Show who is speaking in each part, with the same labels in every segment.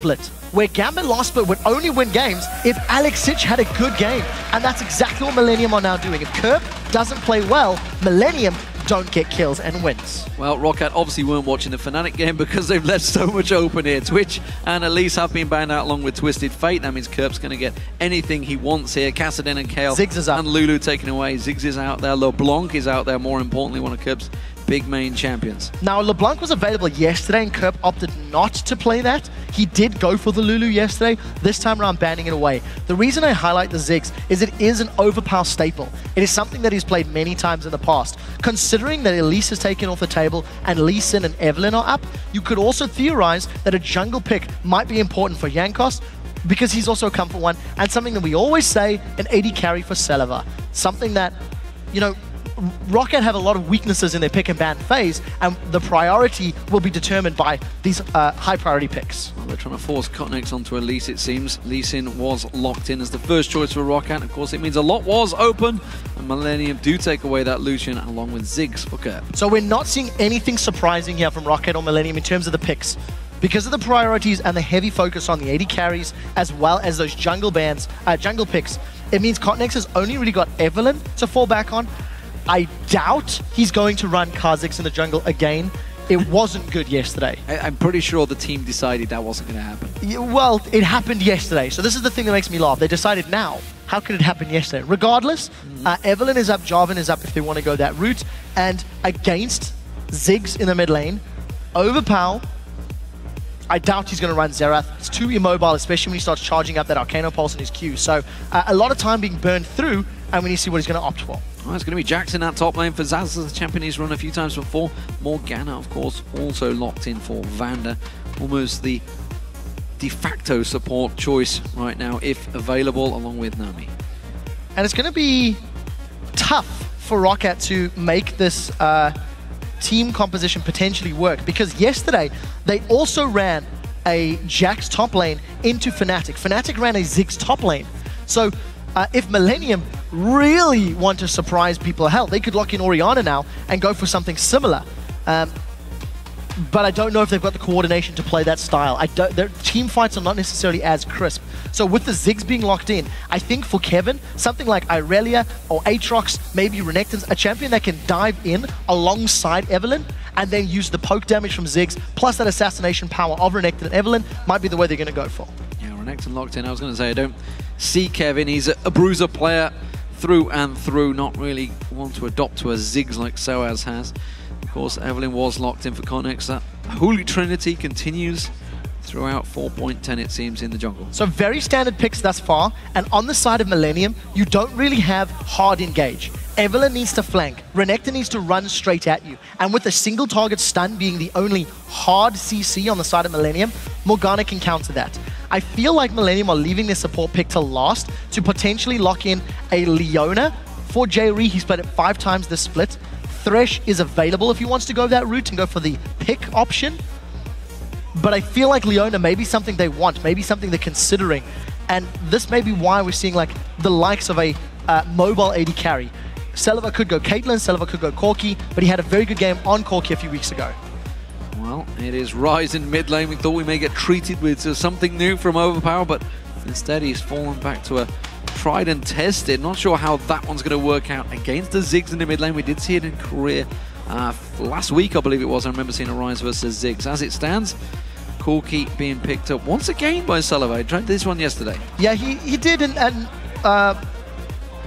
Speaker 1: split, where Gambit lost split would only win games if Alex Sitch had a good game. And that's exactly what Millenium are now doing. If Kerp doesn't play well, Millenium don't get kills and wins.
Speaker 2: Well, ROCCAT obviously weren't watching the Fnatic game because they've left so much open here. Twitch and Elise have been banned out along with Twisted Fate. That means Kerp's going to get anything he wants here. Kassadin and Kale
Speaker 1: Ziggs is up.
Speaker 2: and Lulu taken away. Ziggs is out there. LeBlanc is out there. More importantly, one of Kerp's big main champions.
Speaker 1: Now, LeBlanc was available yesterday and Kerp opted not to play that. He did go for the Lulu yesterday, this time around banning it away. The reason I highlight the Ziggs is it is an overpower staple. It is something that he's played many times in the past. Considering that Elise is taken off the table and Lee Sin and Evelyn are up, you could also theorize that a jungle pick might be important for Jankos because he's also a comfort one, and something that we always say, an AD carry for Celiva. Something that, you know, ROCCAT have a lot of weaknesses in their pick and ban phase, and the priority will be determined by these high priority picks.
Speaker 2: Well, they're trying to force Cotnex onto Elise, it seems. Lee Sin was locked in as the first choice for ROCCAT. Of course, it means a lot was open, and Millenium do take away that Lucian along with Ziggs for Kerp.
Speaker 1: So we're not seeing anything surprising here from ROCCAT or Millenium in terms of the picks. Because of the priorities and the heavy focus on the AD carries, as well as those jungle bans, jungle picks, it means Cotnex has only really got Evelyn to fall back on. I doubt he's going to run Kha'Zix in the jungle again. It wasn't good yesterday.
Speaker 2: I'm pretty sure the team decided that wasn't going to happen.
Speaker 1: Yeah, well, it happened yesterday. So this is the thing that makes me laugh. They decided now. How could it happen yesterday? Regardless, Evelyn is up, Jarvan is up if they want to go that route. And against Ziggs in the mid lane, Overpow, I doubt he's going to run Xerath. It's too immobile, especially when he starts charging up that Arcano Pulse in his Q. So a lot of time being burned through, and we need to see what he's going to opt for.
Speaker 2: Well, it's going to be Jax in that top lane for Zaz, the champion he's run a few times before. Morgana, of course, also locked in for Vander. Almost the de facto support choice right now, if available, along with Nami.
Speaker 1: And it's going to be tough for ROCCAT to make this team composition potentially work, because yesterday they also ran a Jax top lane into Fnatic. Fnatic ran a Ziggs top lane. So if Millenium really want to surprise people, hell, they could lock in Orianna now and go for something similar. But I don't know if they've got the coordination to play that style. Their team fights are not necessarily as crisp. So with the Ziggs being locked in, I think for Kevin, something like Irelia or Aatrox, maybe Renekton's, a champion that can dive in alongside Evelyn and then use the poke damage from Ziggs, plus that assassination power of Renekton and Evelyn, might be the way they're going to go for.
Speaker 2: Yeah, Renekton locked in. I was going to say, I don't see Kevin. He's a bruiser player through and through, not really want to adopt to a Ziggs like Soaz has. Of course, Evelyn was locked in for Cotnex. That Holy Trinity continues throughout 4.10, it seems, in the jungle. So
Speaker 1: very standard picks thus far, and on the side of Millenium, you don't really have hard engage. Evelyn needs to flank, Renekton needs to run straight at you, and with a single target stun being the only hard CC on the side of Millenium, Morgana can counter that. I feel like Millenium are leaving their support pick to last to potentially lock in a Leona for J-Ree. He's played it 5 times this split. Thresh is available if he wants to go that route and go for the pick option. But I feel like Leona may be something they want, maybe something they're considering. And this may be why we're seeing like the likes of a mobile AD carry. Celiva could go Caitlyn, Celiva could go Corki, but he had a very good game on Corki a few weeks ago.
Speaker 2: Well, it is Ryze in mid lane. We thought we may get treated with something new from Overpower, but instead he's fallen back to a tried and tested. Not sure how that one's going to work out against the Ziggs in the mid lane. We did see it in Korea last week, I believe it was. I remember seeing a Ryze versus Ziggs. As it stands, Corki being picked up once again by Celiva. I tried this one yesterday.
Speaker 1: Yeah, he did, and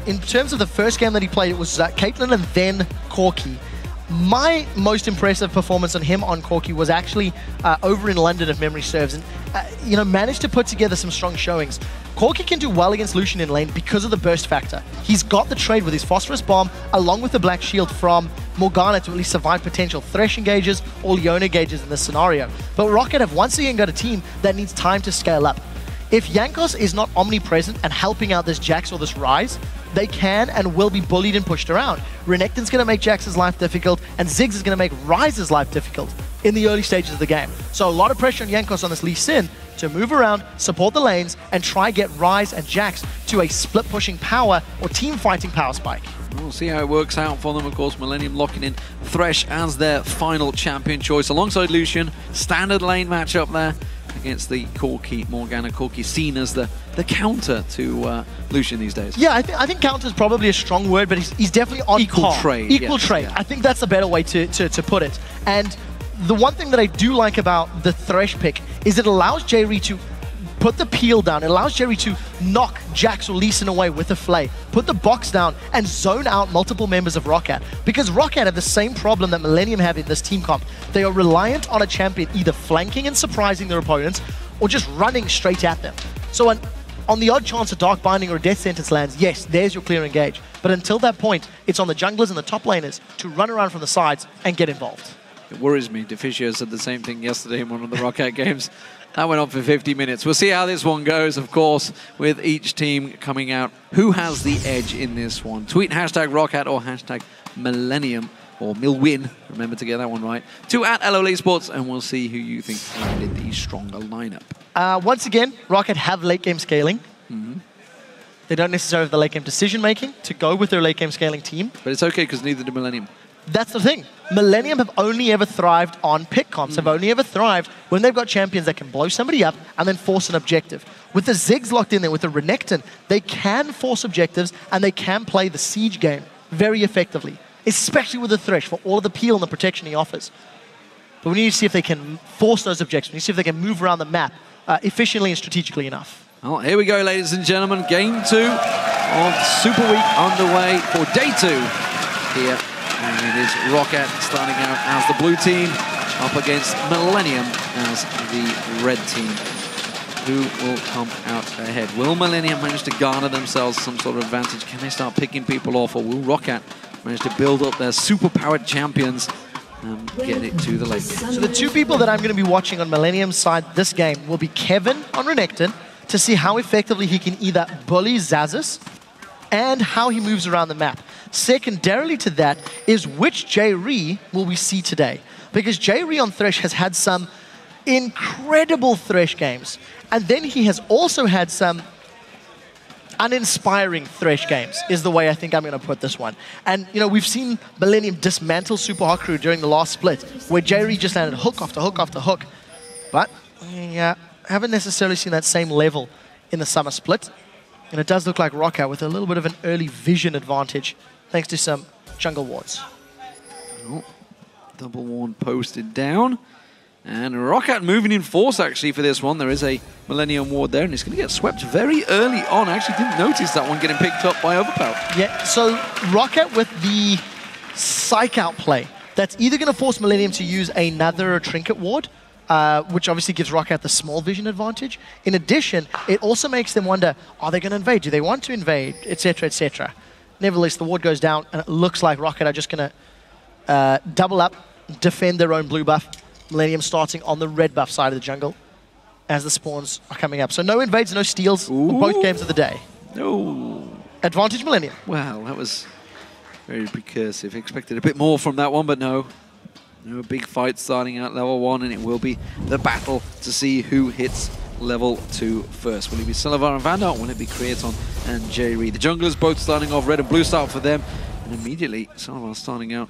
Speaker 1: in terms of the first game that he played, it was Caitlyn and then Corki. My most impressive performance on him on Corki was actually over in London, if memory serves, and you know, managed to put together some strong showings. Corki can do well against Lucian in lane because of the burst factor. He's got the trade with his Phosphorus Bomb along with the Black Shield from Morgana to at least survive potential Thresh engages or Leona engages in this scenario. But ROCCAT have once again got a team that needs time to scale up. If Jankos is not omnipresent and helping out this Jax or this Ryze, they can and will be bullied and pushed around. Renekton's going to make Jax's life difficult, and Ziggs is going to make Ryze's life difficult in the early stages of the game. So a lot of pressure on Jankos on this Lee Sin to move around, support the lanes, and try get Ryze and Jax to a split-pushing power or team-fighting power spike.
Speaker 2: We'll see how it works out for them. Of course, Millenium locking in Thresh as their final champion choice alongside Lucian. Standard lane matchup there. against the Corki, Morgana Corki, seen as the counter to Lucian these days.
Speaker 1: Yeah, I think counter is probably a strong word, but he's definitely on
Speaker 2: equal
Speaker 1: par.
Speaker 2: trade.
Speaker 1: Equal trade. Yeah. I think that's a better way to put it. And the one thing that I do like about the Thresh pick is it allows Jerry to put the peel down. It allows Jerry to knock Jax or Lee Sin away with a Flay, put the box down, and zone out multiple members of ROCCAT. Because ROCCAT have the same problem that Millenium have in this team comp. They are reliant on a champion either flanking and surprising their opponents, or just running straight at them. So on the odd chance a Dark Binding or a Death Sentence lands, yes, there's your clear engage. But until that point, it's on the junglers and the top laners to run around from the sides and get involved.
Speaker 2: It worries me. Deficio said the same thing yesterday in one of the ROCCAT games. That went on for 50 minutes. We'll see how this one goes, of course, with each team coming out. Who has the edge in this one? Tweet hashtag ROCCAT or hashtag Millenium or Millwin. Remember to get that one right. To @LOL eSports, and we'll see who you think landed the stronger lineup.
Speaker 1: Once again, ROCCAT have late game scaling. They don't necessarily have the late game decision making to go with their late game scaling team.
Speaker 2: But it's okay because neither do Millenium.
Speaker 1: That's the thing. Millenium have only ever thrived on pick comps, have only ever thrived when they've got champions that can blow somebody up and then force an objective. With the Ziggs locked in there, with the Renekton, they can force objectives and they can play the siege game very effectively, especially with the Thresh for all of the peel and the protection he offers. But we need to see if they can force those objectives. We need to see if they can move around the map efficiently and strategically enough.
Speaker 2: Well, here we go, ladies and gentlemen. Game 2 of Super Week underway for day 2 here. And it is ROCCAT starting out as the blue team up against Millenium as the red team. Who will come out ahead? Will Millenium manage to garner themselves some sort of advantage? Can they start picking people off? Or will ROCCAT manage to build up their super-powered champions and get it to the late game?
Speaker 1: So the two people that I'm going to be watching on Millenium's side this game will be Kevin on Renekton to see how effectively he can either bully Xaxus and how he moves around the map. Secondarily to that is which J-Ree will we see today? Because J-Ree on Thresh has had some incredible Thresh games. And then he has also had some uninspiring Thresh games, is the way I think I'm going to put this one. And, you know, we've seen Millenium dismantle Super Hot Crew during the last split, where J-Ree just landed hook after hook after hook. But, yeah, I haven't necessarily seen that same level in the summer split. And it does look like ROCCAT with a little bit of an early vision advantage, thanks to some jungle wards.
Speaker 2: Oh, double ward posted down. And ROCCAT moving in force, actually, for this one. There is a Millenium ward there, and it's going to get swept very early on. I actually didn't notice that one getting picked up by Overpower.
Speaker 1: Yeah, so ROCCAT with the psych out play, that's either going to force Millenium to use another trinket ward, which obviously gives ROCCAT the small vision advantage. In addition, it also makes them wonder, are they going to invade? Do they want to invade? Etc., etc. Nevertheless, the ward goes down, and it looks like ROCCAT are just going to double up, defend their own blue buff. Millenium starting on the red buff side of the jungle as the spawns are coming up. So no invades, no steals in both games of the day.
Speaker 2: No.
Speaker 1: Advantage Millenium.
Speaker 2: Well, that was very precursive. Expected a bit more from that one, but no. No big fight starting out level 1, and it will be the battle to see who hits level 2 first. Will it be Silivar and Vandal, or will it be Creaton and J-Ree? The junglers both starting off red and blue start for them, and immediately Silivar starting out,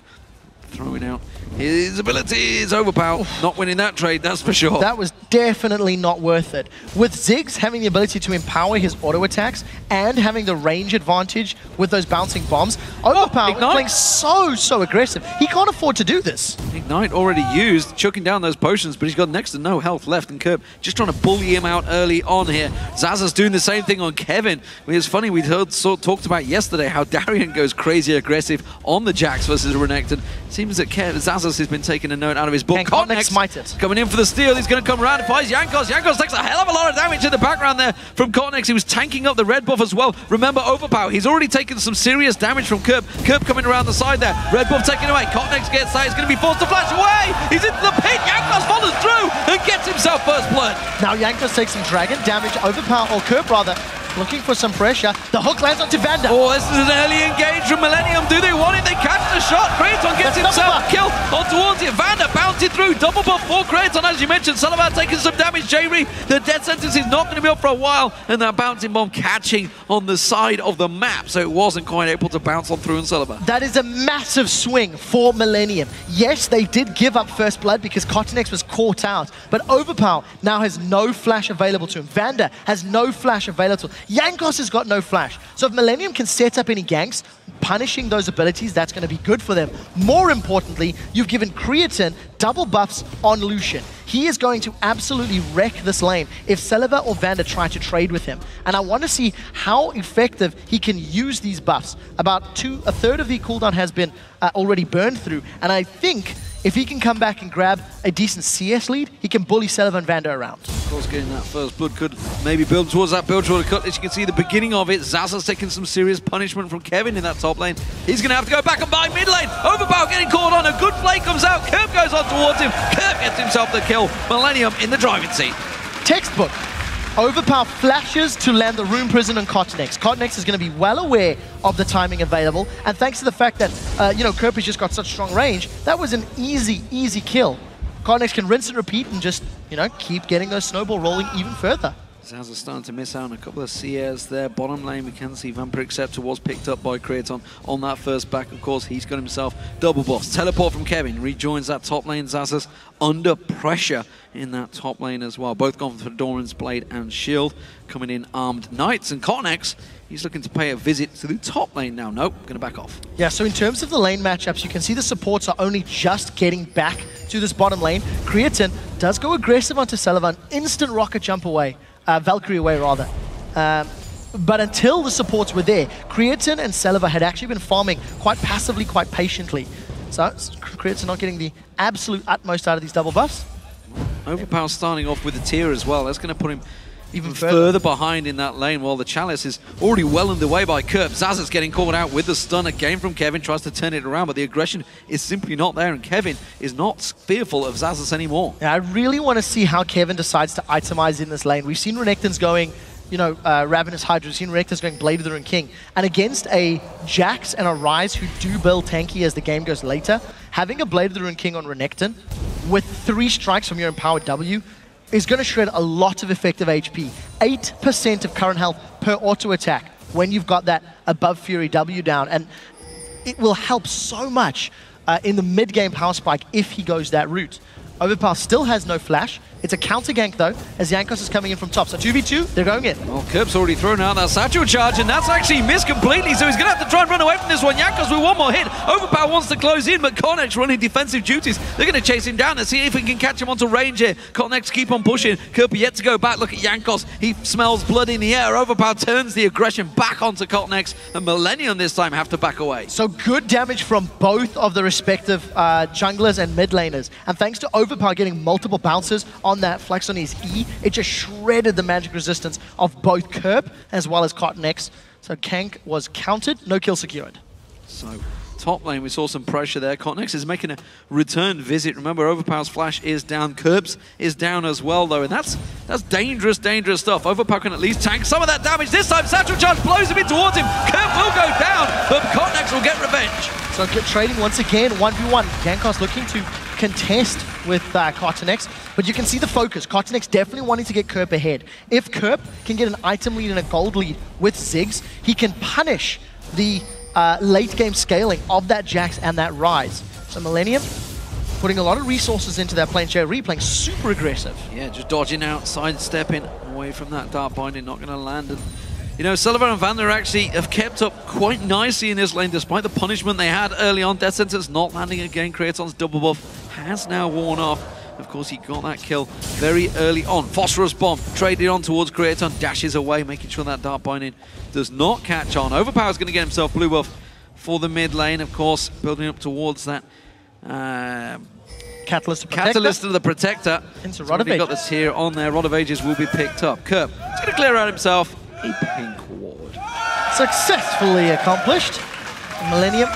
Speaker 2: throwing out his abilities. Overpower, not winning that trade, that's for sure.
Speaker 1: That was definitely not worth it. With Ziggs having the ability to empower his auto attacks and having the range advantage with those bouncing bombs, Overpower playing so aggressive. He can't afford to do this.
Speaker 2: Ignite already used, choking down those potions, but he's got next to no health left, and Kerb just trying to bully him out early on here. Xaxus doing the same thing on Kevin. It's funny, we talked about yesterday how Darian goes crazy aggressive on the Jax versus Renekton. Seems that Xaxus has been taking a note out of his book.
Speaker 1: Kotnex
Speaker 2: coming in for the steal. He's going to come around and finds Jankos. Jankos takes a hell of a lot of damage in the background there from Kotnex. He was tanking up the red buff as well. Remember, Overpower, he's already taken some serious damage from Kerb. Kerb coming around the side there. Red buff taken away. Kotnex gets that. He's going to be forced to flash away. He's into the pit. Jankos follows through and gets himself first blood.
Speaker 1: Now Jankos takes some dragon damage. Overpower, or Kerb rather, looking for some pressure. The hook lands onto Vanda.
Speaker 2: Oh, this is an early engage from Millenium. Do they want it? They catch the shot. Creaton gets himself killed on towards it. Vanda bouncing through. Double buff for Creaton, as you mentioned. Salivar taking some damage. J-Ree, the death sentence is not going to be up for a while. And that bouncing bomb catching on the side of the map. So it wasn't quite able to bounce on through and Salivar.
Speaker 1: That is a massive swing for Millenium. Yes, they did give up first blood because Kotnex was caught out. But Overpower now has no flash available to him. Vander has no flash available to him. Jankos has got no flash. So if Millenium can set up any ganks, punishing those abilities, that's going to be good for them. More importantly, you've given Creatine double buffs on Lucian. He is going to absolutely wreck this lane if Celiva or Vander try to trade with him. And I want to see how effective he can use these buffs. About a third of the cooldown has been already burned through. And I think if he can come back and grab a decent CS lead, he can bully Celiva and Vander around.
Speaker 2: Of course, getting that first blood could maybe build towards that build toward a cut. As you can see the beginning of it, Zaza's taking some serious punishment from Kevin in that top lane. He's going to have to go back and buy mid lane. Overpower getting caught on. A good play comes out. Kerp goes on towards him. Kerp gets himself the kill. Millenium in the driving seat.
Speaker 1: Textbook. Overpower flashes to land the Rune Prison on Cotnex. Cotnex is going to be well aware of the timing available, and thanks to the fact that, Kerp has just got such strong range, that was an easy kill. Cotnex can rinse and repeat and just, keep getting those snowball rolling even further.
Speaker 2: Zaza's starting to miss out on a couple of CAs there. Bottom lane, we can see Vampire Acceptor was picked up by Kraton on that first back. Of course, he's got himself double buffs. Teleport from Kevin rejoins that top lane. Zaza's under pressure in that top lane as well. Both gone for Doran's Blade and Shield. Coming in armed knights. And Cotnex, he's looking to pay a visit to the top lane now. Nope, going to back off.
Speaker 1: Yeah, so in terms of the lane matchups, you can see the supports are only just getting back to this bottom lane. Creatine does go aggressive onto Sullivan. Instant rocket jump away. Valkyrie away, rather. But until the supports were there, Creatine and Celiva had actually been farming quite passively, quite patiently. So Creatine not getting the absolute utmost out of these double buffs.
Speaker 2: Overpower starting off with a tier as well. That's going to put him even further behind in that lane, while the Chalice is already well underway by Kerp. Zaza's getting caught out with the stun again from Kevin, tries to turn it around, but the aggression is simply not there, and Kevin is not fearful of Zazas anymore.
Speaker 1: Yeah, I really want to see how Kevin decides to itemize in this lane. We've seen Renekton's going, Ravenous Hydra, we've seen Renekton's going Blade of the Rune King, and against a Jax and a Ryze who do build tanky as the game goes later, having a Blade of the Rune King on Renekton with 3 strikes from your empowered W is going to shred a lot of effective HP. 8% of current health per auto attack when you've got that above Fury W down. And it will help so much in the mid-game power spike if he goes that route. Overpower still has no flash. It's a counter gank though, as Jankos is coming in from top. So 2v2, they're going in.
Speaker 2: Well, Kerp's already thrown out that satchel charge, and that's actually missed completely, so he's going to have to try and run away from this one. Jankos with one more hit. Overpower wants to close in, but Cotnex running defensive duties. They're going to chase him down and see if we can catch him onto range here. Cotnex keep on pushing. Kerp yet to go back. Look at Jankos. He smells blood in the air. Overpower turns the aggression back onto Cotnex, and Millenium this time have to back away.
Speaker 1: So good damage from both of the respective junglers and mid laners. And thanks to Overpower getting multiple bounces on that flex on his E, it just shredded the magic resistance of both Kerp as well as Cotnex. So Kank was counted, no kill secured.
Speaker 2: So top lane, we saw some pressure there. Cotnex is making a return visit. Remember, Overpower's flash is down. Kerp's is down as well, though, and that's dangerous stuff. Overpower can at least tank some of that damage. This time, Satchel Charge blows him in towards him. Kerp will go down, but Cotnex will get revenge.
Speaker 1: So good trading once again, 1v1. Jankos looking to contest with Cotnex, but you can see the focus. Cotnex definitely wanting to get Kerp ahead. If Kerp can get an item lead and a gold lead with Ziggs, he can punish the late game scaling of that Jax and that Ryze. So Millenium putting a lot of resources into that plane share, replaying super aggressive.
Speaker 2: Yeah, just dodging out, sidestepping away from that Dark Binding, not going to land. And Sullivan and Vander actually have kept up quite nicely in this lane, despite the punishment they had early on. Death Sentence not landing again. Kraton's double buff has now worn off. Of course, he got that kill very early on. Phosphorus Bomb traded on towards Kraton, dashes away, making sure that Dark Binding does not catch on. Overpower's going to get himself blue buff for the mid lane, of course, building up towards that
Speaker 1: Catalyst
Speaker 2: of the Protector.
Speaker 1: Into
Speaker 2: So got this here on there. Rod of Ages will be picked up. Kerp is going to clear out himself a pink ward.
Speaker 1: Successfully accomplished. Millenium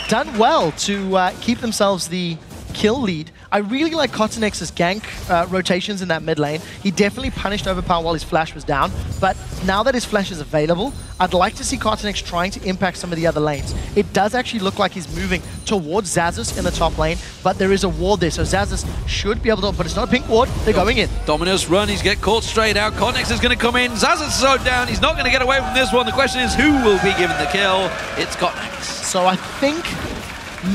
Speaker 1: done well to keep themselves the kill lead. I really like Cotnex's gank rotations in that mid lane. He definitely punished Overpower while his flash was down, but now that his flash is available, I'd like to see Cotnex trying to impact some of the other lanes. It does actually look like he's moving towards Xaxus in the top lane, but there is a ward there, so Xaxus should be able to, but it's not a pink ward, they're going in.
Speaker 2: Dominus run, he's get caught straight out. Cotnex is going to come in. Xaxus is so down, he's not going to get away from this one. The question is, who will be given the kill? It's Cotnex.
Speaker 1: So I think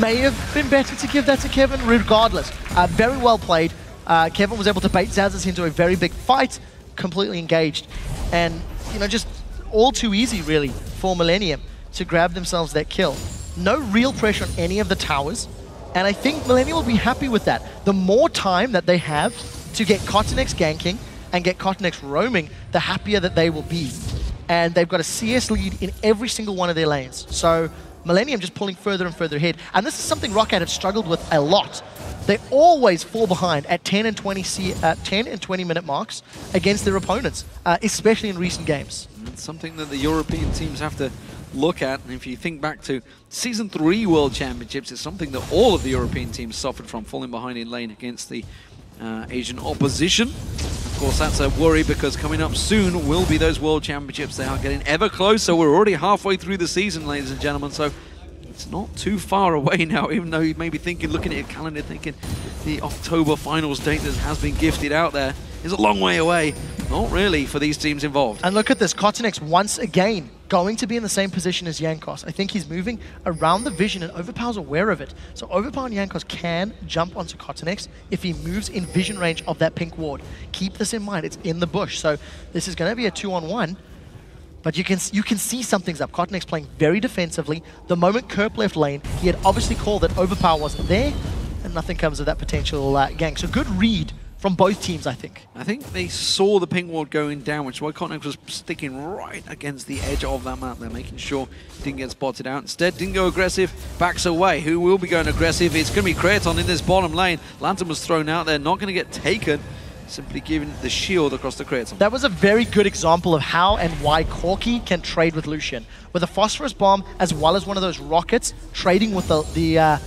Speaker 1: may have been better to give that to Kevin, regardless. Very well played. Kevin was able to bait Zazas into a very big fight, completely engaged. And, you know, just all too easy, really, for Millenium to grab themselves that kill. No real pressure on any of the towers. And I think Millenium will be happy with that. The more time that they have to get Cottonex ganking and get Cottonex roaming, the happier that they will be. And they've got a CS lead in every single one of their lanes. So Millenium just pulling further and further ahead. And this is something ROCCAT have struggled with a lot. They always fall behind at 10 and 20 minute marks against their opponents, especially in recent games.
Speaker 2: It's something that the European teams have to look at, and if you think back to Season 3 World Championships, it's something that all of the European teams suffered from, falling behind in lane against the Asian opposition. Of course, that's a worry because coming up soon will be those World Championships. They are getting ever closer. We're already halfway through the season, ladies and gentlemen, so it's not too far away now, even though you may be thinking, looking at your calendar, thinking the October finals date that has been gifted out there is a long way away. Not really for these teams involved.
Speaker 1: And look at this, Cottonex once again going to be in the same position as Jankos. I think he's moving around the vision and Overpower's aware of it. So Overpower and Jankos can jump onto Cottonex if he moves in vision range of that pink ward. Keep this in mind, it's in the bush. So this is going to be a 2-on-1. But you can see something's up. Cottonex playing very defensively. The moment Kerp left lane, he had obviously called that Overpower wasn't there, and nothing comes of that potential gank. So good read from both teams, I think.
Speaker 2: I think they saw the pink ward going down, which is why Cottonex was sticking right against the edge of that map. They're making sure he didn't get spotted out. Instead, didn't go aggressive, backs away. Who will be going aggressive? It's going to be Kraton in this bottom lane. Lantern was thrown out there, not going to get taken. Simply giving the shield across the Kraton.
Speaker 1: That was a very good example of how and why Corki can trade with Lucian. With a Phosphorus Bomb, as well as one of those rockets, trading with the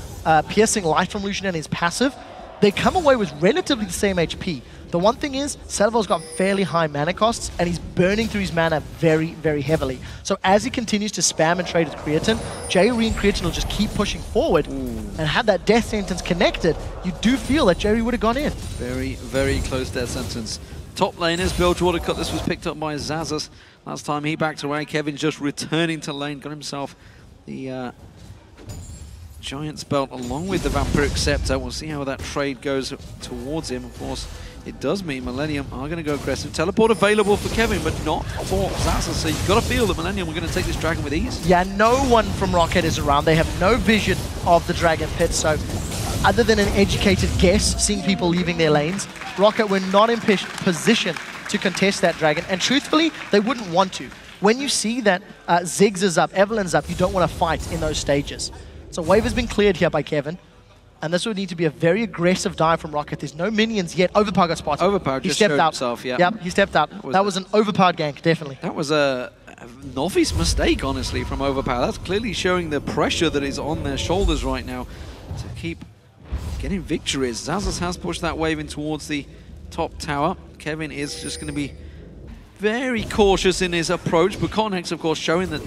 Speaker 1: piercing light from Lucian and his passive, they come away with relatively the same HP. The one thing is, Salvo's got fairly high mana costs, and he's burning through his mana very, very heavily. So as he continues to spam and trade with Creatine, Jerry and Creatine will just keep pushing forward. And had that death sentence connected, you do feel that Jerry would have gone in.
Speaker 2: Very, very close death sentence. Top laners, Bilgewater cut. This was picked up by Zazas. Last time he backed away. Kevin's just returning to lane, got himself the Giant's Belt along with the Vampiric Scepter. We'll see how that trade goes towards him. Of course, it does mean Millenium are going to go aggressive. Teleport available for Kevin, but not for Zazas. So you've got to feel that Millenium are going to take this dragon with ease.
Speaker 1: Yeah, no one from ROCCAT is around. They have no vision of the dragon pit. So other than an educated guess, seeing people leaving their lanes, ROCCAT were not in position to contest that dragon. And truthfully, they wouldn't want to. When you see that Ziggs is up, Evelyn's up, you don't want to fight in those stages. So wave has been cleared here by Kevin. And this would need to be a very aggressive dive from ROCCAT. There's no minions yet. Overpower got spotted.
Speaker 2: Overpower just showed himself, yeah.
Speaker 1: Yep, he stepped out. That was an overpowered gank, definitely.
Speaker 2: That was a novice mistake, honestly, from Overpower. That's clearly showing the pressure that is on their shoulders right now to keep getting victories. Zazas has pushed that wave in towards the top tower. Kevin is just going to be very cautious in his approach, but Cottonex, of course, showing that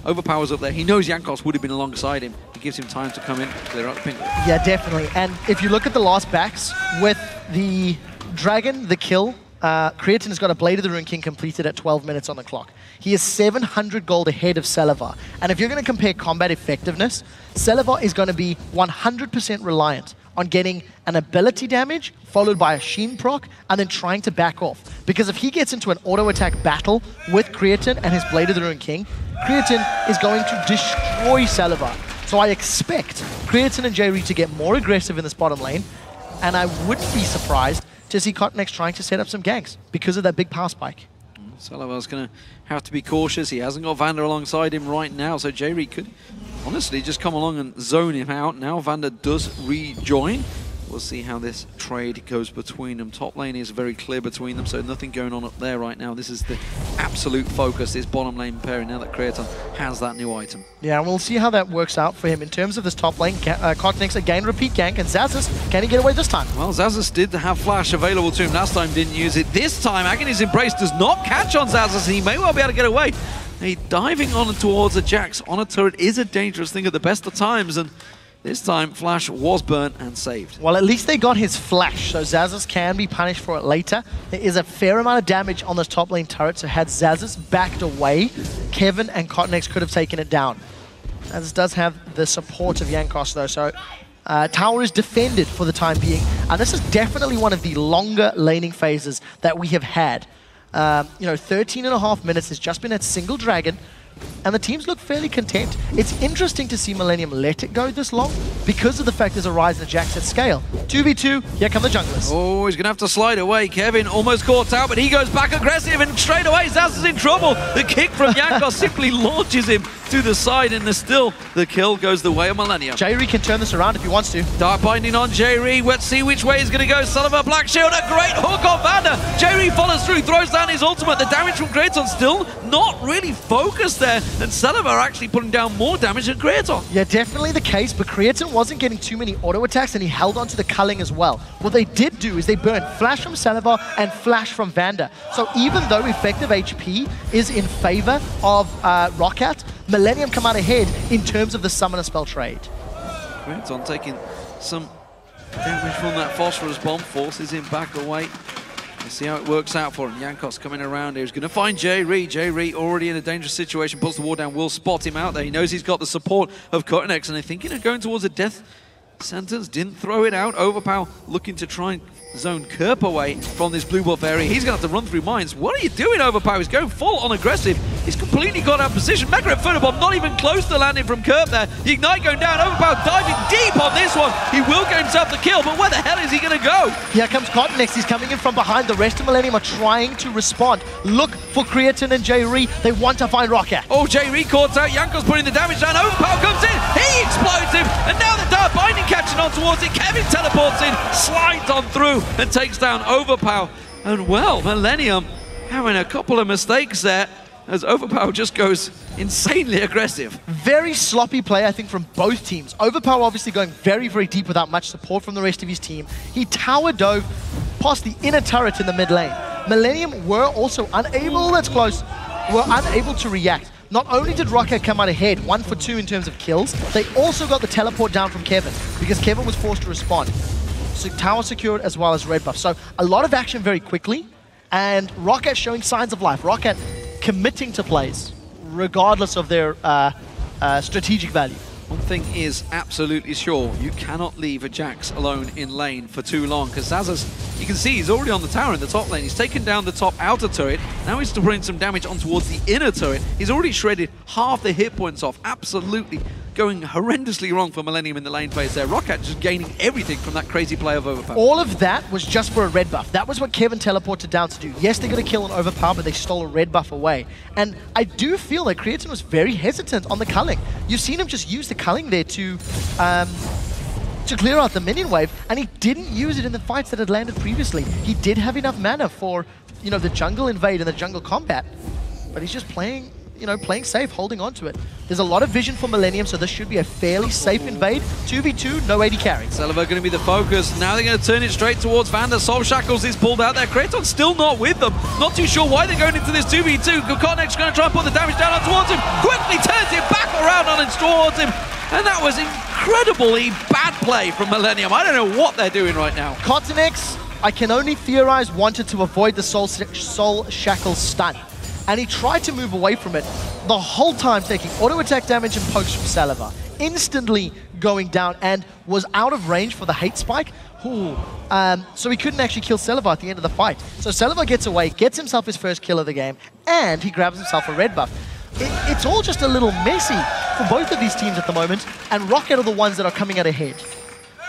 Speaker 2: Overpower's up there. He knows Jankos would have been alongside him. It gives him time to come in, clear up the pink.
Speaker 1: Yeah, definitely. And if you look at the last backs, with the Dragon, the kill, Creatine has got a Blade of the Rune King completed at 12 minutes on the clock. He is 700 gold ahead of Salivar. And if you're going to compare combat effectiveness, Salivar is going to be 100% reliant on getting an ability damage, followed by a Sheen proc, and then trying to back off. Because if he gets into an auto-attack battle with Creatine and his Blade of the Rune King, Creatine is going to destroy Salivar. So I expect Creatine and Jerry to get more aggressive in this bottom lane, and I wouldn't be surprised to see Cottonex trying to set up some ganks because of that big power spike.
Speaker 2: Salivar's going to have to be cautious. He hasn't got Vander alongside him right now, so Jerry could honestly just come along and zone him out. Now Vander does rejoin. We'll see how this trade goes between them. Top lane is very clear between them, so nothing going on up there right now. This is the absolute focus, this bottom lane pairing, now that Creatine has that new item.
Speaker 1: Yeah, and we'll see how that works out for him in terms of this top lane. Cottonex again repeat gank, and Zazas, can he get away this time?
Speaker 2: Well, Zazas did have flash available to him last time, didn't use it. This time, Agony's Embrace does not catch on Zazas, and he may well be able to get away. Hey, diving on towards a Jax on a turret is a dangerous thing at the best of times, and this time, Flash was burnt and saved.
Speaker 1: Well, at least they got his Flash, so Zazas can be punished for it later. There is a fair amount of damage on this top lane turret, so had Zazas backed away, Kevin and Cottonex could have taken it down. Zazas does have the support of Jankos, though, so Tower is defended for the time being, and this is definitely one of the longer laning phases that we have had. 13.5 minutes has just been at single dragon, and the teams look fairly content. It's interesting to see Millenium let it go this long because of the fact there's a rise in the Jax at scale. 2v2, here come the junglers.
Speaker 2: Oh, he's going to have to slide away. Kevin almost caught out, but he goes back aggressive, and straight away Zaz is in trouble. The kick from Jankos simply launches him to the side, and still the kill goes the way of Millenium.
Speaker 1: J-Ree can turn this around if he wants to.
Speaker 2: Dark binding on J-Ree. Let's see which way he's going to go. Sullivan Black Shield, a great hook on Vander. J-Ree follows through, throws down his ultimate. The damage from Kraton still not really focused there, and Sullivan are actually putting down more damage than Kraton.
Speaker 1: Yeah, definitely the case, but Kraton wasn't getting too many auto attacks, and he held onto the culling as well. What they did do is they burned Flash from Salivar and Flash from Vander. So even though effective HP is in favor of ROCCAT, Millenium come out ahead in terms of the summoner spell trade.
Speaker 2: Kraton taking some damage from that phosphorus bomb, forces him back away. Let's see how it works out for him. Jankos coming around here. He's going to find J-Ree. J-Ree already in a dangerous situation, pulls the wall down, will spot him out there. He knows he's got the support of Kotinex, and they're thinking of going towards a death sentence. Didn't throw it out. Overpower looking to try and zone Kerp away from this blue buff area. He's going to have to run through mines. What are you doing, Overpower? He's going full on aggressive. He's completely got out of position. Mega Photobomb not even close to landing from Kerp there. The Ignite going down. Overpower diving deep on this one. He will get himself the kill, but where the hell is he going to go?
Speaker 1: Here comes Kotinex. He's coming in from behind. The rest of Millenium are trying to respond. Look for Kraton and J-Ree. They want to find ROCCAT.
Speaker 2: Oh, J-Ree caught out. Jankos putting the damage down. Overpower comes in. He explodes him. And now the Dark Binding catching on towards it. Kevin teleports in, slides on through, and takes down Overpower. And well, Millenium having a couple of mistakes there as Overpower just goes insanely aggressive.
Speaker 1: Very sloppy play, I think, from both teams. Overpower obviously going very, very deep without much support from the rest of his team. He tower dove past the inner turret in the mid lane. Millenium were also unable, that's close, were unable to react. Not only did ROCCAT come out ahead, 1 for 2 in terms of kills, they also got the teleport down from Kevin because Kevin was forced to respond. So tower secured as well as red buff. So a lot of action very quickly, and ROCCAT showing signs of life. ROCCAT committing to plays, regardless of their strategic value.
Speaker 2: One thing is absolutely sure, you cannot leave a Jax alone in lane for too long, because Zazas, you can see he's already on the tower in the top lane. He's taken down the top outer turret. Now he's still putting some damage on towards the inner turret. He's already shredded half the hit points off. Absolutely going horrendously wrong for Millenium in the lane phase there. ROCCAT just gaining everything from that crazy play of Overpower.
Speaker 1: All of that was just for a red buff. That was what Kevin teleported down to do. Yes, they're going to kill an Overpower, but they stole a red buff away. And I do feel like Kraton was very hesitant on the culling. You've seen him just use the culling there to clear out the minion wave, and he didn't use it in the fights that had landed previously. He did have enough mana for, the jungle invade and the jungle combat, but he's just playing safe, holding on to it. There's a lot of vision for Millenium, so this should be a fairly safe invade. 2v2, no AD carry.
Speaker 2: Salivar going to be the focus. Now they're going to turn it straight towards Vander. Soul Shackles is pulled out there. Kraton's still not with them. Not too sure why they're going into this 2v2. Kotinex going to try and put the damage down on towards him. Quickly turns it back around on and towards him. And that was incredibly bad play from Millenium. I don't know what they're doing right now.
Speaker 1: Kotinex, I can only theorize, wanted to avoid the Soul Shackles stun. And he tried to move away from it the whole time, taking auto attack damage and pokes from Salivar. Instantly going down and was out of range for the hate spike. So he couldn't actually kill Salivar at the end of the fight. So Salivar gets away, gets himself his first kill of the game, and he grabs himself a red buff. It's all just a little messy for both of these teams at the moment, and ROCCAT are the ones that are coming out ahead.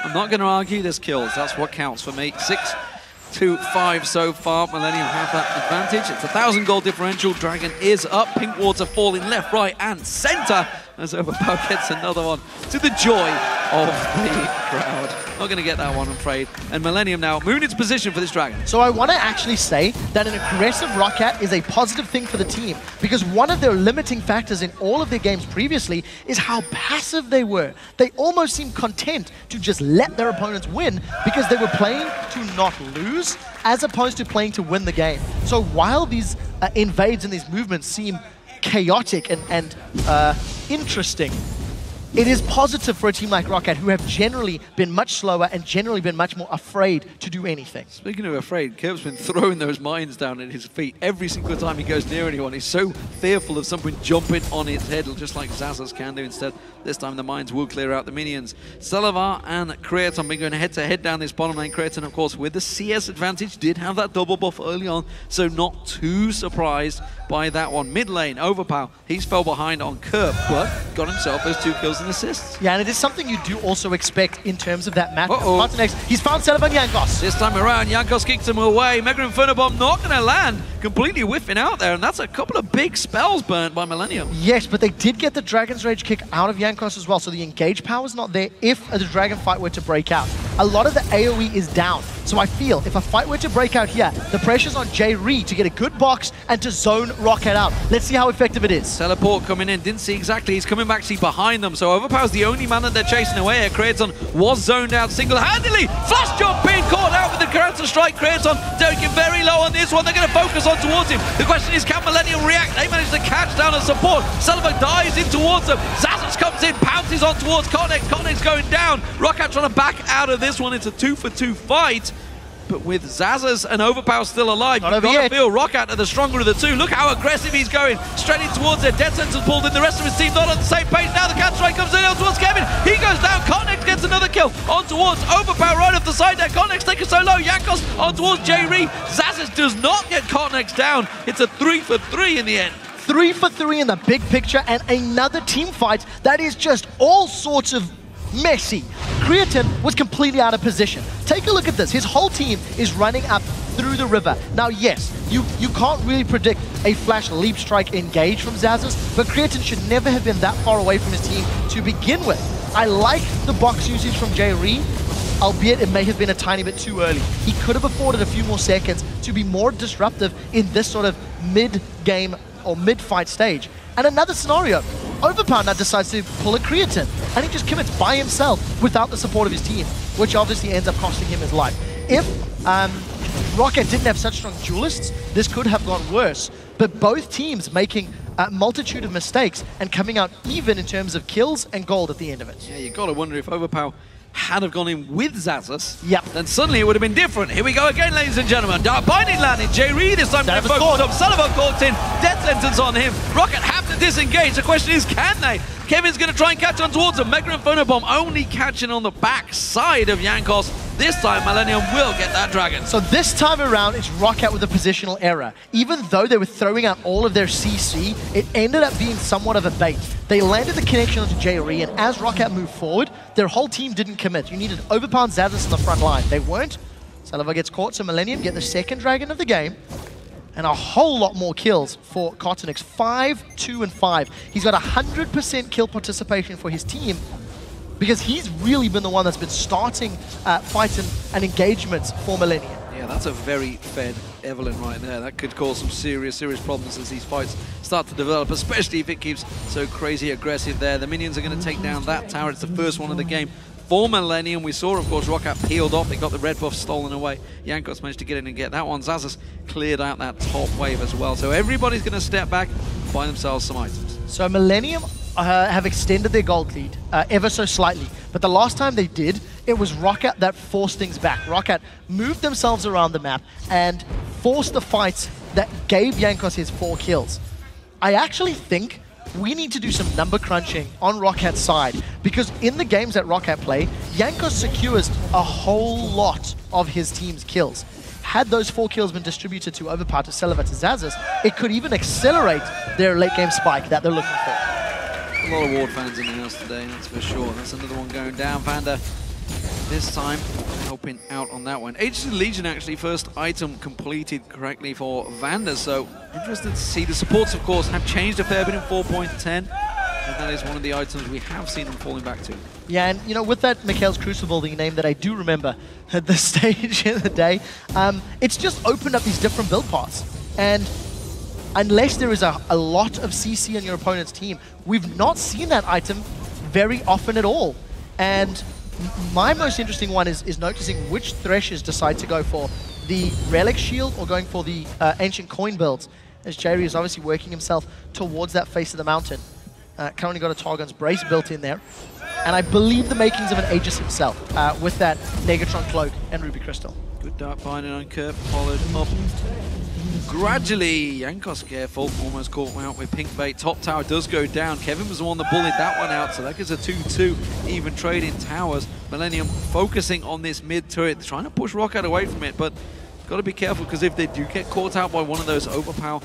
Speaker 2: I'm not going to argue there's kills. That's what counts for me. 6-5 so far. Millenium have that advantage. It's 1,000 gold differential. Dragon is up. Pink water falling left, right, and center as Overpower gets another one to the joy of the crowd. Not going to get that one, I'm afraid. And Millenium now moving into position for this Dragon.
Speaker 1: So I want to actually say that an aggressive ROCCAT is a positive thing for the team, because one of their limiting factors in all of their games previously is how passive they were. They almost seemed content to just let their opponents win because they were playing to not lose as opposed to playing to win the game. So while these invades and these movements seem chaotic and interesting, it is positive for a team like ROCCAT, who have generally been much slower and generally been much more afraid to do anything.
Speaker 2: Speaking of afraid, Kirp's been throwing those mines down at his feet every single time he goes near anyone. He's so fearful of something jumping on his head, just like Zazas can do. Instead, this time the mines will clear out the minions. Selavar and Creaton been going head-to-head down this bottom lane. Creaton, of course, with the CS advantage, did have that double buff early on, so not too surprised by that one. Mid lane, Overpower, he's fell behind on Kirp, but got himself those 2 kills and assists.
Speaker 1: Yeah, and it is something you do also expect in terms of that match. Next, he's found Selavar and Jankos.
Speaker 2: This time around, Jankos kicks him away. Mega Inferno Bomb not going to land, completely whiffing out there, and that's a couple of big spells burnt by Millenium.
Speaker 1: Yes, but they did get the Dragon's Rage kick out of Jankos as well, so the engage power is not there if the Dragon fight were to break out. A lot of the AoE is down, so I feel if a fight were to break out here, the pressure's on J-Ree to get a good box and to zone ROCCAT out. Let's see how effective it is.
Speaker 2: Teleport coming in, didn't see exactly, he's coming back, see behind them, so Overpower's the only man that they're chasing away here. Creaton was zoned out single-handedly, flash jump being caught out with the counter strike. Creaton taking very low on this one, they're going to focus on towards him. The question is, can Millenium react? They managed to catch down a support. Selavar dives in towards them, Zazas comes in, pounces on towards Connex. Connex going down, ROCCAT trying to back out of this one. It's a 2-for-2 fight. But with Zazas and Overpower still alive, you've got to feel ROCCAT are the stronger of the two. Look how aggressive he's going. Straight in towards it. Dead Sentinel's pulled in. The rest of his team not on the same page. Now the counter strike comes in towards Kevin. He goes down. Connex gets another kill. On towards Overpower right off the side there. Connex taking so low. Jankos on towards J-Ree. Zazas does not get Connex down. It's a 3-for-3 in the end.
Speaker 1: 3-for-3 in the big picture, and another team fight that is just all sorts of messy. Creaton was completely out of position. Take a look at this. His whole team is running up through the river. Now, yes, you can't really predict a flash leap strike engage from Zazas, but Creaton should never have been that far away from his team to begin with. I like the box usage from J-Ree, albeit it may have been a tiny bit too early. He could have afforded a few more seconds to be more disruptive in this sort of mid-game or mid-fight stage. And another scenario, Overpower now decides to pull a Creaton, and he just commits by himself without the support of his team, which obviously ends up costing him his life. If ROCCAT didn't have such strong duelists, this could have gone worse. But both teams making a multitude of mistakes and coming out even in terms of kills and gold at the end of it.
Speaker 2: Yeah, you got to wonder if Overpower had have gone in with Zazas,
Speaker 1: then
Speaker 2: suddenly it would have been different. Here we go again, ladies and gentlemen. Binding landing, J-Ree this time going to focus up. Sullivan caught in, death sentence on him. ROCCAT have to disengage. The question is, can they? Kevin's going to try and catch on towards him. Mega Inferno Bomb only catching on the back side of Jankos. This time, Millenium will get that dragon.
Speaker 1: So this time around, it's ROCCAT with a positional error. Even though they were throwing out all of their CC, it ended up being somewhat of a bait. They landed the connection onto J-Ree, and as ROCCAT moved forward, their whole team didn't commit. You needed Overpower and Zazas in the front line. They weren't. Selavar gets caught, so Millenium get the second dragon of the game. And a whole lot more kills for Cottonix. 5, 2, and 5. He's got 100% kill participation for his team because he's really been the one that's been starting fights and engagements for Millenium.
Speaker 2: Yeah, that's a very fed Evelyn right there. That could cause some serious problems as these fights start to develop, especially if it keeps so crazy aggressive there. The minions are going to take down that tower. It's the first one of the game for Millenium. We saw, of course, ROCCAT peeled off. They got the red buff stolen away. Jankos managed to get in and get that one. Zazas cleared out that top wave as well. So everybody's going to step back, buy themselves some items.
Speaker 1: So Millenium have extended their gold lead ever so slightly. But the last time they did, it was ROCCAT that forced things back. ROCCAT moved themselves around the map and forced the fights that gave Jankos his 4 kills. I actually think we need to do some number crunching on ROCCAT's side, because in the games that ROCCAT play, Jankos secures a whole lot of his team's kills. Had those 4 kills been distributed to Overpower, to Selavar, to Zazas, it could even accelerate their late game spike that they're looking for.
Speaker 2: A lot of Ward fans in the house today, that's for sure. That's another one going down. Vander this time helping out on that one. Aegis Legion actually, first item completed correctly for Vander, so interested to see. The supports, of course, have changed a fair bit in 4.10, and that is one of the items we have seen them falling back to.
Speaker 1: Yeah, and you know, with that Mikhail's Crucible, the name that I do remember at this stage in the day, it's just opened up these different build paths. And unless there is a lot of CC on your opponent's team, we've not seen that item very often at all. And my most interesting one is noticing which Threshers decide to go for the Relic Shield or going for the Ancient Coin builds, as J-Ree is obviously working himself towards that face of the mountain. Currently got a Targon's Brace built in there. And I believe the makings of an Aegis himself with that Negatron Cloak and Ruby Crystal.
Speaker 2: Good dark binding on Kerp, followed up. Gradually, Jankos careful, almost caught out with pink bait. Top tower does go down. Kevin was the one that bullied that one out, so that gives a 2-2 even trade in towers. Millenium focusing on this mid turret, trying to push ROCCAT away from it, but got to be careful because if they do get caught out by one of those overpower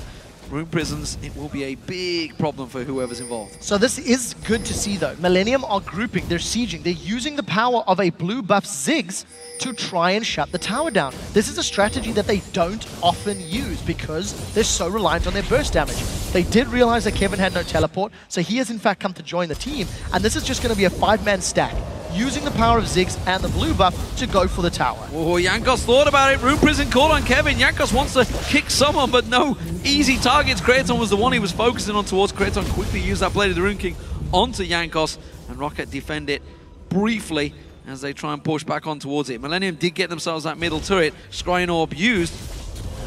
Speaker 2: rune prisons, it will be a big problem for whoever's involved.
Speaker 1: So this is good to see though. Millenium are grouping, they're sieging, they're using the power of a blue buff Ziggs to try and shut the tower down. This is a strategy that they don't often use because they're so reliant on their burst damage. They did realize that Kevin had no teleport, so he has in fact come to join the team, and this is just going to be a 5-man stack, using the power of Ziggs and the blue buff to go for the tower.
Speaker 2: Oh, Jankos thought about it. Rune Prison called on Kevin. Jankos wants to kick someone, but no easy targets. Kraton was the one he was focusing on towards. Kraton quickly used that Blade of the Rune King onto Jankos, and ROCCAT defend it briefly as they try and push back on towards it. Millenium did get themselves that middle turret. Scrying Orb used.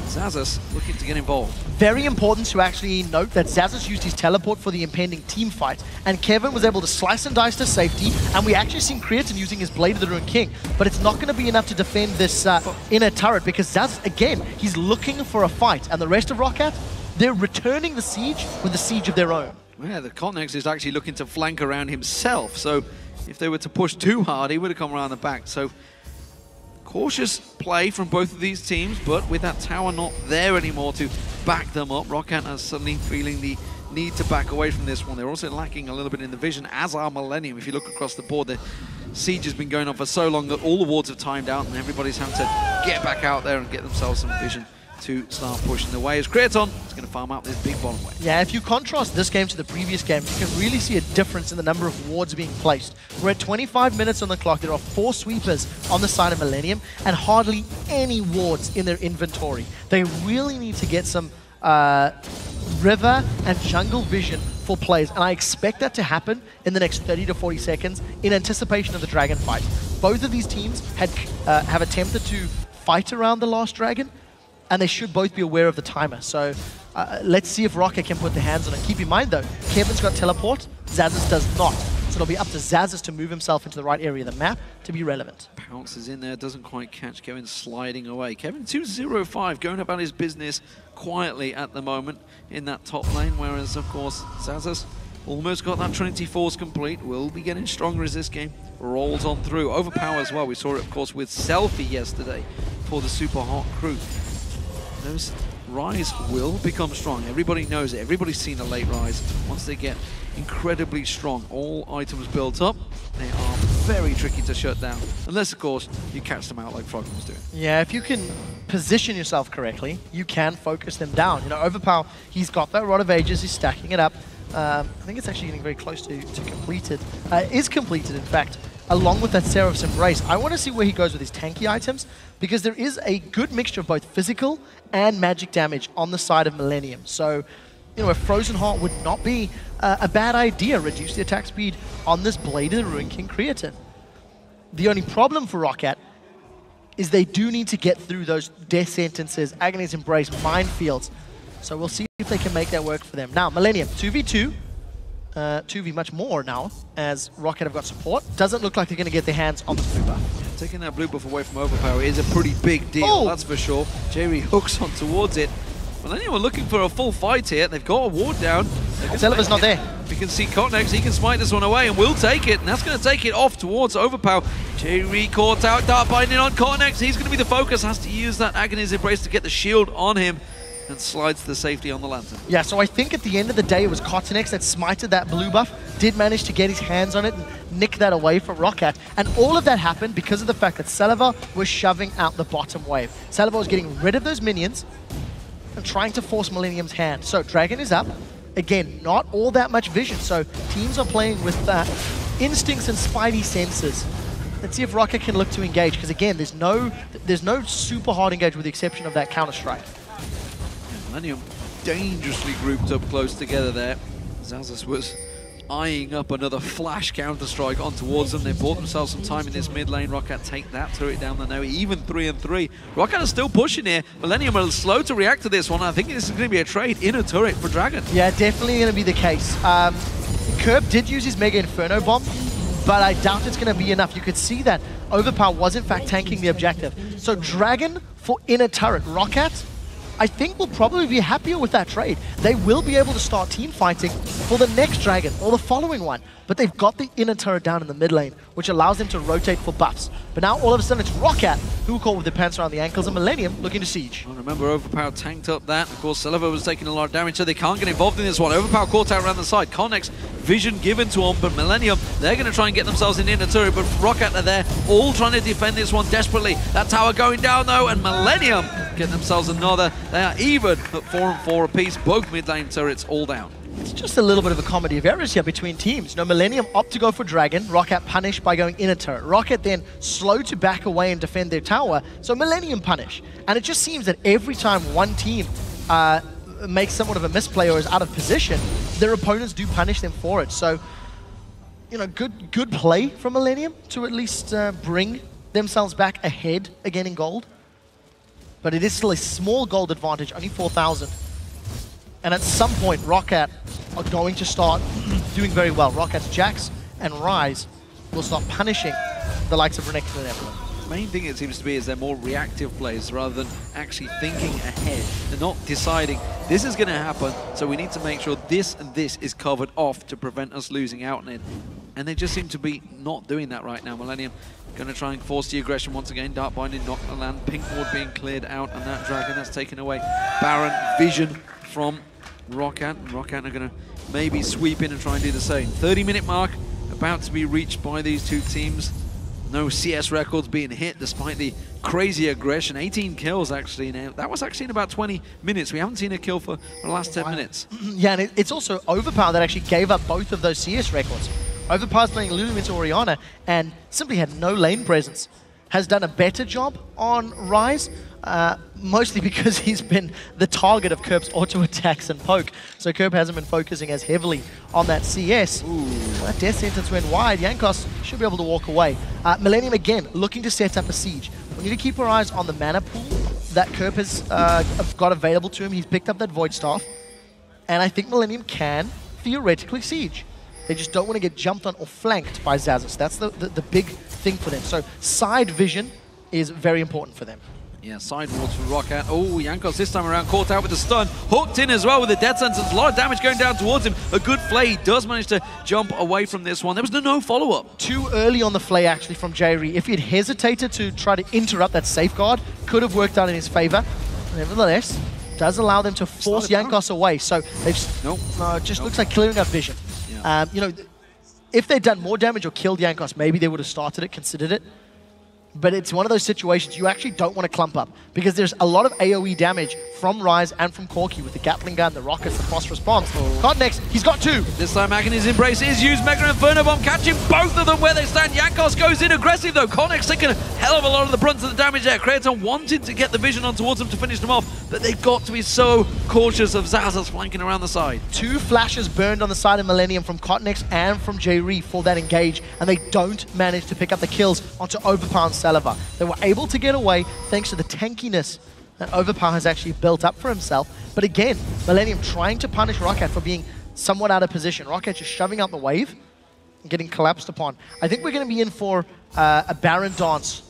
Speaker 2: Xaxus looking to get involved.
Speaker 1: Very important to actually note that Xaxus used his teleport for the impending team fight, and Kevin was able to slice and dice to safety, and we actually seen Kraton using his Blade of the Rune King, but it's not going to be enough to defend this inner turret because Xaxus, again, he's looking for a fight, and the rest of ROCCAT, they're returning the siege with a siege of their own.
Speaker 2: Yeah, the Connex is actually looking to flank around himself, so if they were to push too hard, he would have come around the back. So cautious play from both of these teams, but with that tower not there anymore to back them up, ROCCAT are suddenly feeling the need to back away from this one. They're also lacking a little bit in the vision, as are Millenium. If you look across the board, the siege has been going on for so long that all the wards have timed out and everybody's having to get back out there and get themselves some vision to start pushing the waves. Kraton is going to farm out this big bottom wave.
Speaker 1: Yeah, if you contrast this game to the previous game, you can really see a difference in the number of wards being placed. We're at 25 minutes on the clock. There are 4 sweepers on the side of Millenium and hardly any wards in their inventory. They really need to get some river and jungle vision for plays, and I expect that to happen in the next 30 to 40 seconds in anticipation of the dragon fight. Both of these teams have attempted to fight around the last dragon, and they should both be aware of the timer. So let's see if ROCCAT can put their hands on it. Keep in mind though, Kevin's got teleport, Xaxus does not. So it'll be up to Xaxus to move himself into the right area of the map to be relevant.
Speaker 2: Pounces in there, doesn't quite catch Kevin, sliding away. Kevin 2-0-5, going about his business quietly at the moment in that top lane, whereas of course Xaxus almost got that Trinity Force complete, will be getting stronger as this game rolls on through. Overpower as well, we saw it of course with Selfie yesterday for the Super Hot crew. Those Rise will become strong. Everybody knows it. Everybody's seen a late Rise. Once they get incredibly strong, all items built up, they are very tricky to shut down. Unless, of course, you catch them out like Frogman was doing.
Speaker 1: Yeah, if you can position yourself correctly, you can focus them down. You know, Overpower, he's got that Rod of Ages, he's stacking it up. I think it's actually getting very close to completed. Is completed, in fact, along with that Seraph's Embrace. I want to see where he goes with his tanky items, because there is a good mixture of both physical and magic damage on the side of Millenium. So, you know, a Frozen Heart would not be a bad idea. Reduce the attack speed on this Blade of the Rune King Creatine. The only problem for ROCCAT is they do need to get through those death sentences, Agony's Embrace, minefields. So we'll see if they can make that work for them. Now, Millenium, 2v2. 2v much more now, as ROCCAT have got support. Doesn't look like they're going to get their hands on this blue buff.
Speaker 2: Yeah, taking that blue buff away from Overpower is a pretty big deal, that's for sure. Jerry hooks on towards it. Millenium are looking for a full fight here. They've got a ward down.
Speaker 1: Celeba's not there.
Speaker 2: We can see Cotnex, he can smite this one away and will take it, and that's going to take it off towards Overpower. Jerry caught out, Dark Binding on Cotnex. He's going to be the focus, has to use that Agony's Embrace to get the shield on him, and slides to safety on the Lantern. Yeah,
Speaker 1: so I think at the end of the day, it was Cotnex that smited that blue buff, did manage to get his hands on it and nick that away from ROCCAT. And all of that happened because of the fact that Saliva was shoving out the bottom wave. Saliva was getting rid of those minions and trying to force Millenium's hand. So Dragon is up. Again, not all that much vision. So teams are playing with instincts and spidey senses. Let's see if ROCCAT can look to engage, because again, there's no super hard engage with the exception of that Counter-Strike.
Speaker 2: Millenium dangerously grouped up close together there. Xaxus was eyeing up another flash counter-strike on towards them. They bought themselves some time in this mid lane. ROCCAT take that turret down there now, even 3-3. ROCCAT is still pushing here. Millenium are slow to react to this one. I think this is going to be a trade in a turret for Dragon.
Speaker 1: Yeah, definitely going to be the case. Curb did use his Mega Inferno Bomb, but I doubt it's going to be enough. You could see that Overpower was in fact tanking the objective. So Dragon for inner turret. ROCCAT, I think, will probably be happier with that trade. They will be able to start team fighting for the next Dragon or the following one, but they've got the inner turret down in the mid lane, which allows them to rotate for buffs. But now all of a sudden it's ROCCAT who caught with the pants around the ankles, and Millenium looking to siege.
Speaker 2: Well, remember, Overpower tanked up that. Of course, Celevo was taking a lot of damage, so they can't get involved in this one. Overpower caught out around the side. Connex, vision given to him, but Millenium, they're going to try and get themselves in the inner turret, but ROCCAT are there, all trying to defend this one desperately. That tower going down though, and Millenium get themselves another. They are even at 4-4 apiece. Both mid lane turrets all down.
Speaker 1: It's just a little bit of a comedy of errors here between teams. You know, Millenium opt to go for Dragon, ROCCAT punish by going inner turret. ROCCAT then slow to back away and defend their tower, so Millenium punish. And it just seems that every time one team makes somewhat of a misplay or is out of position, their opponents do punish them for it. So, you know, good play from Millenium to at least bring themselves back ahead again in gold. But it is still a small gold advantage, only 4,000. And at some point, ROCCAT are going to start doing very well. ROCCAT's Jax and Ryze will start punishing the likes of Renekton and everyone.
Speaker 2: The main thing it seems to be is they're more reactive plays rather than actually thinking ahead. They're not deciding, this is going to happen, so we need to make sure this and this is covered off to prevent us losing out on it. And they just seem to be not doing that right now. Millenium going to try and force the aggression once again. Dark Binding, knock the land. Pink Ward being cleared out, and that Dragon that's taken away. Baron, vision from ROCCAT. ROCCAT are going to maybe sweep in and try and do the same. 30-minute mark about to be reached by these two teams. No CS records being hit despite the crazy aggression. 18 kills actually now. That was actually in about 20 minutes. We haven't seen a kill for the last 10 minutes.
Speaker 1: Yeah, and it's also Overpower that actually gave up both of those CS records. Overpower's playing Lulu into Orianna and simply had no lane presence. Has done a better job on Ryze, mostly because he's been the target of Kerb's auto attacks and poke. So Kerb hasn't been focusing as heavily on that CS. Ooh, that death sentence went wide. Jankos should be able to walk away. Millenium again looking to set up a siege. We need to keep our eyes on the mana pool that Kerb has got available to him. He's picked up that Void Staff, and I think Millenium can theoretically siege. They just don't want to get jumped on or flanked by Xaxus. That's the big thing for them. So side vision is very important for them.
Speaker 2: Yeah, side wards for ROCCAT. Oh, Jankos this time around caught out with the stun. Hooked in as well with the death sentence. A lot of damage going down towards him. A good flay. He does manage to jump away from this one. There was no follow-up.
Speaker 1: Too early on the flay actually from Jairi. If he had hesitated to try to interrupt that safeguard, could have worked out in his favor. Nevertheless, does allow them to force Jankos away. So they've...
Speaker 2: Nope.
Speaker 1: No, it just looks like clearing up vision. Yeah. You know, if they'd done more damage or killed Jankos, maybe they would have started it, considered it. But it's one of those situations you actually don't want to clump up because there's a lot of AoE damage from Ryze and from Corki with the Gatling gun, the rockets, the phosphorus bombs. Connex, he's got two.
Speaker 2: This time Agony's Embrace is used. Mega Inferno Bomb catching both of them where they stand. Jankos goes in aggressive though. Connex taking a hell of a lot of the brunt of the damage there. Creator wanted to get the vision on towards them to finish them off, but they've got to be so cautious of Xaxus flanking around the side.
Speaker 1: Two flashes burned on the side of Millenium from Cotnex and from Jairi for that engage, and they don't manage to pick up the kills onto Overpower and Saliva. They were able to get away thanks to the tankiness that Overpower has actually built up for himself. But again, Millenium trying to punish ROCCAT for being somewhat out of position. ROCCAT just shoving out the wave and getting collapsed upon. I think we're going to be in for a Baron dance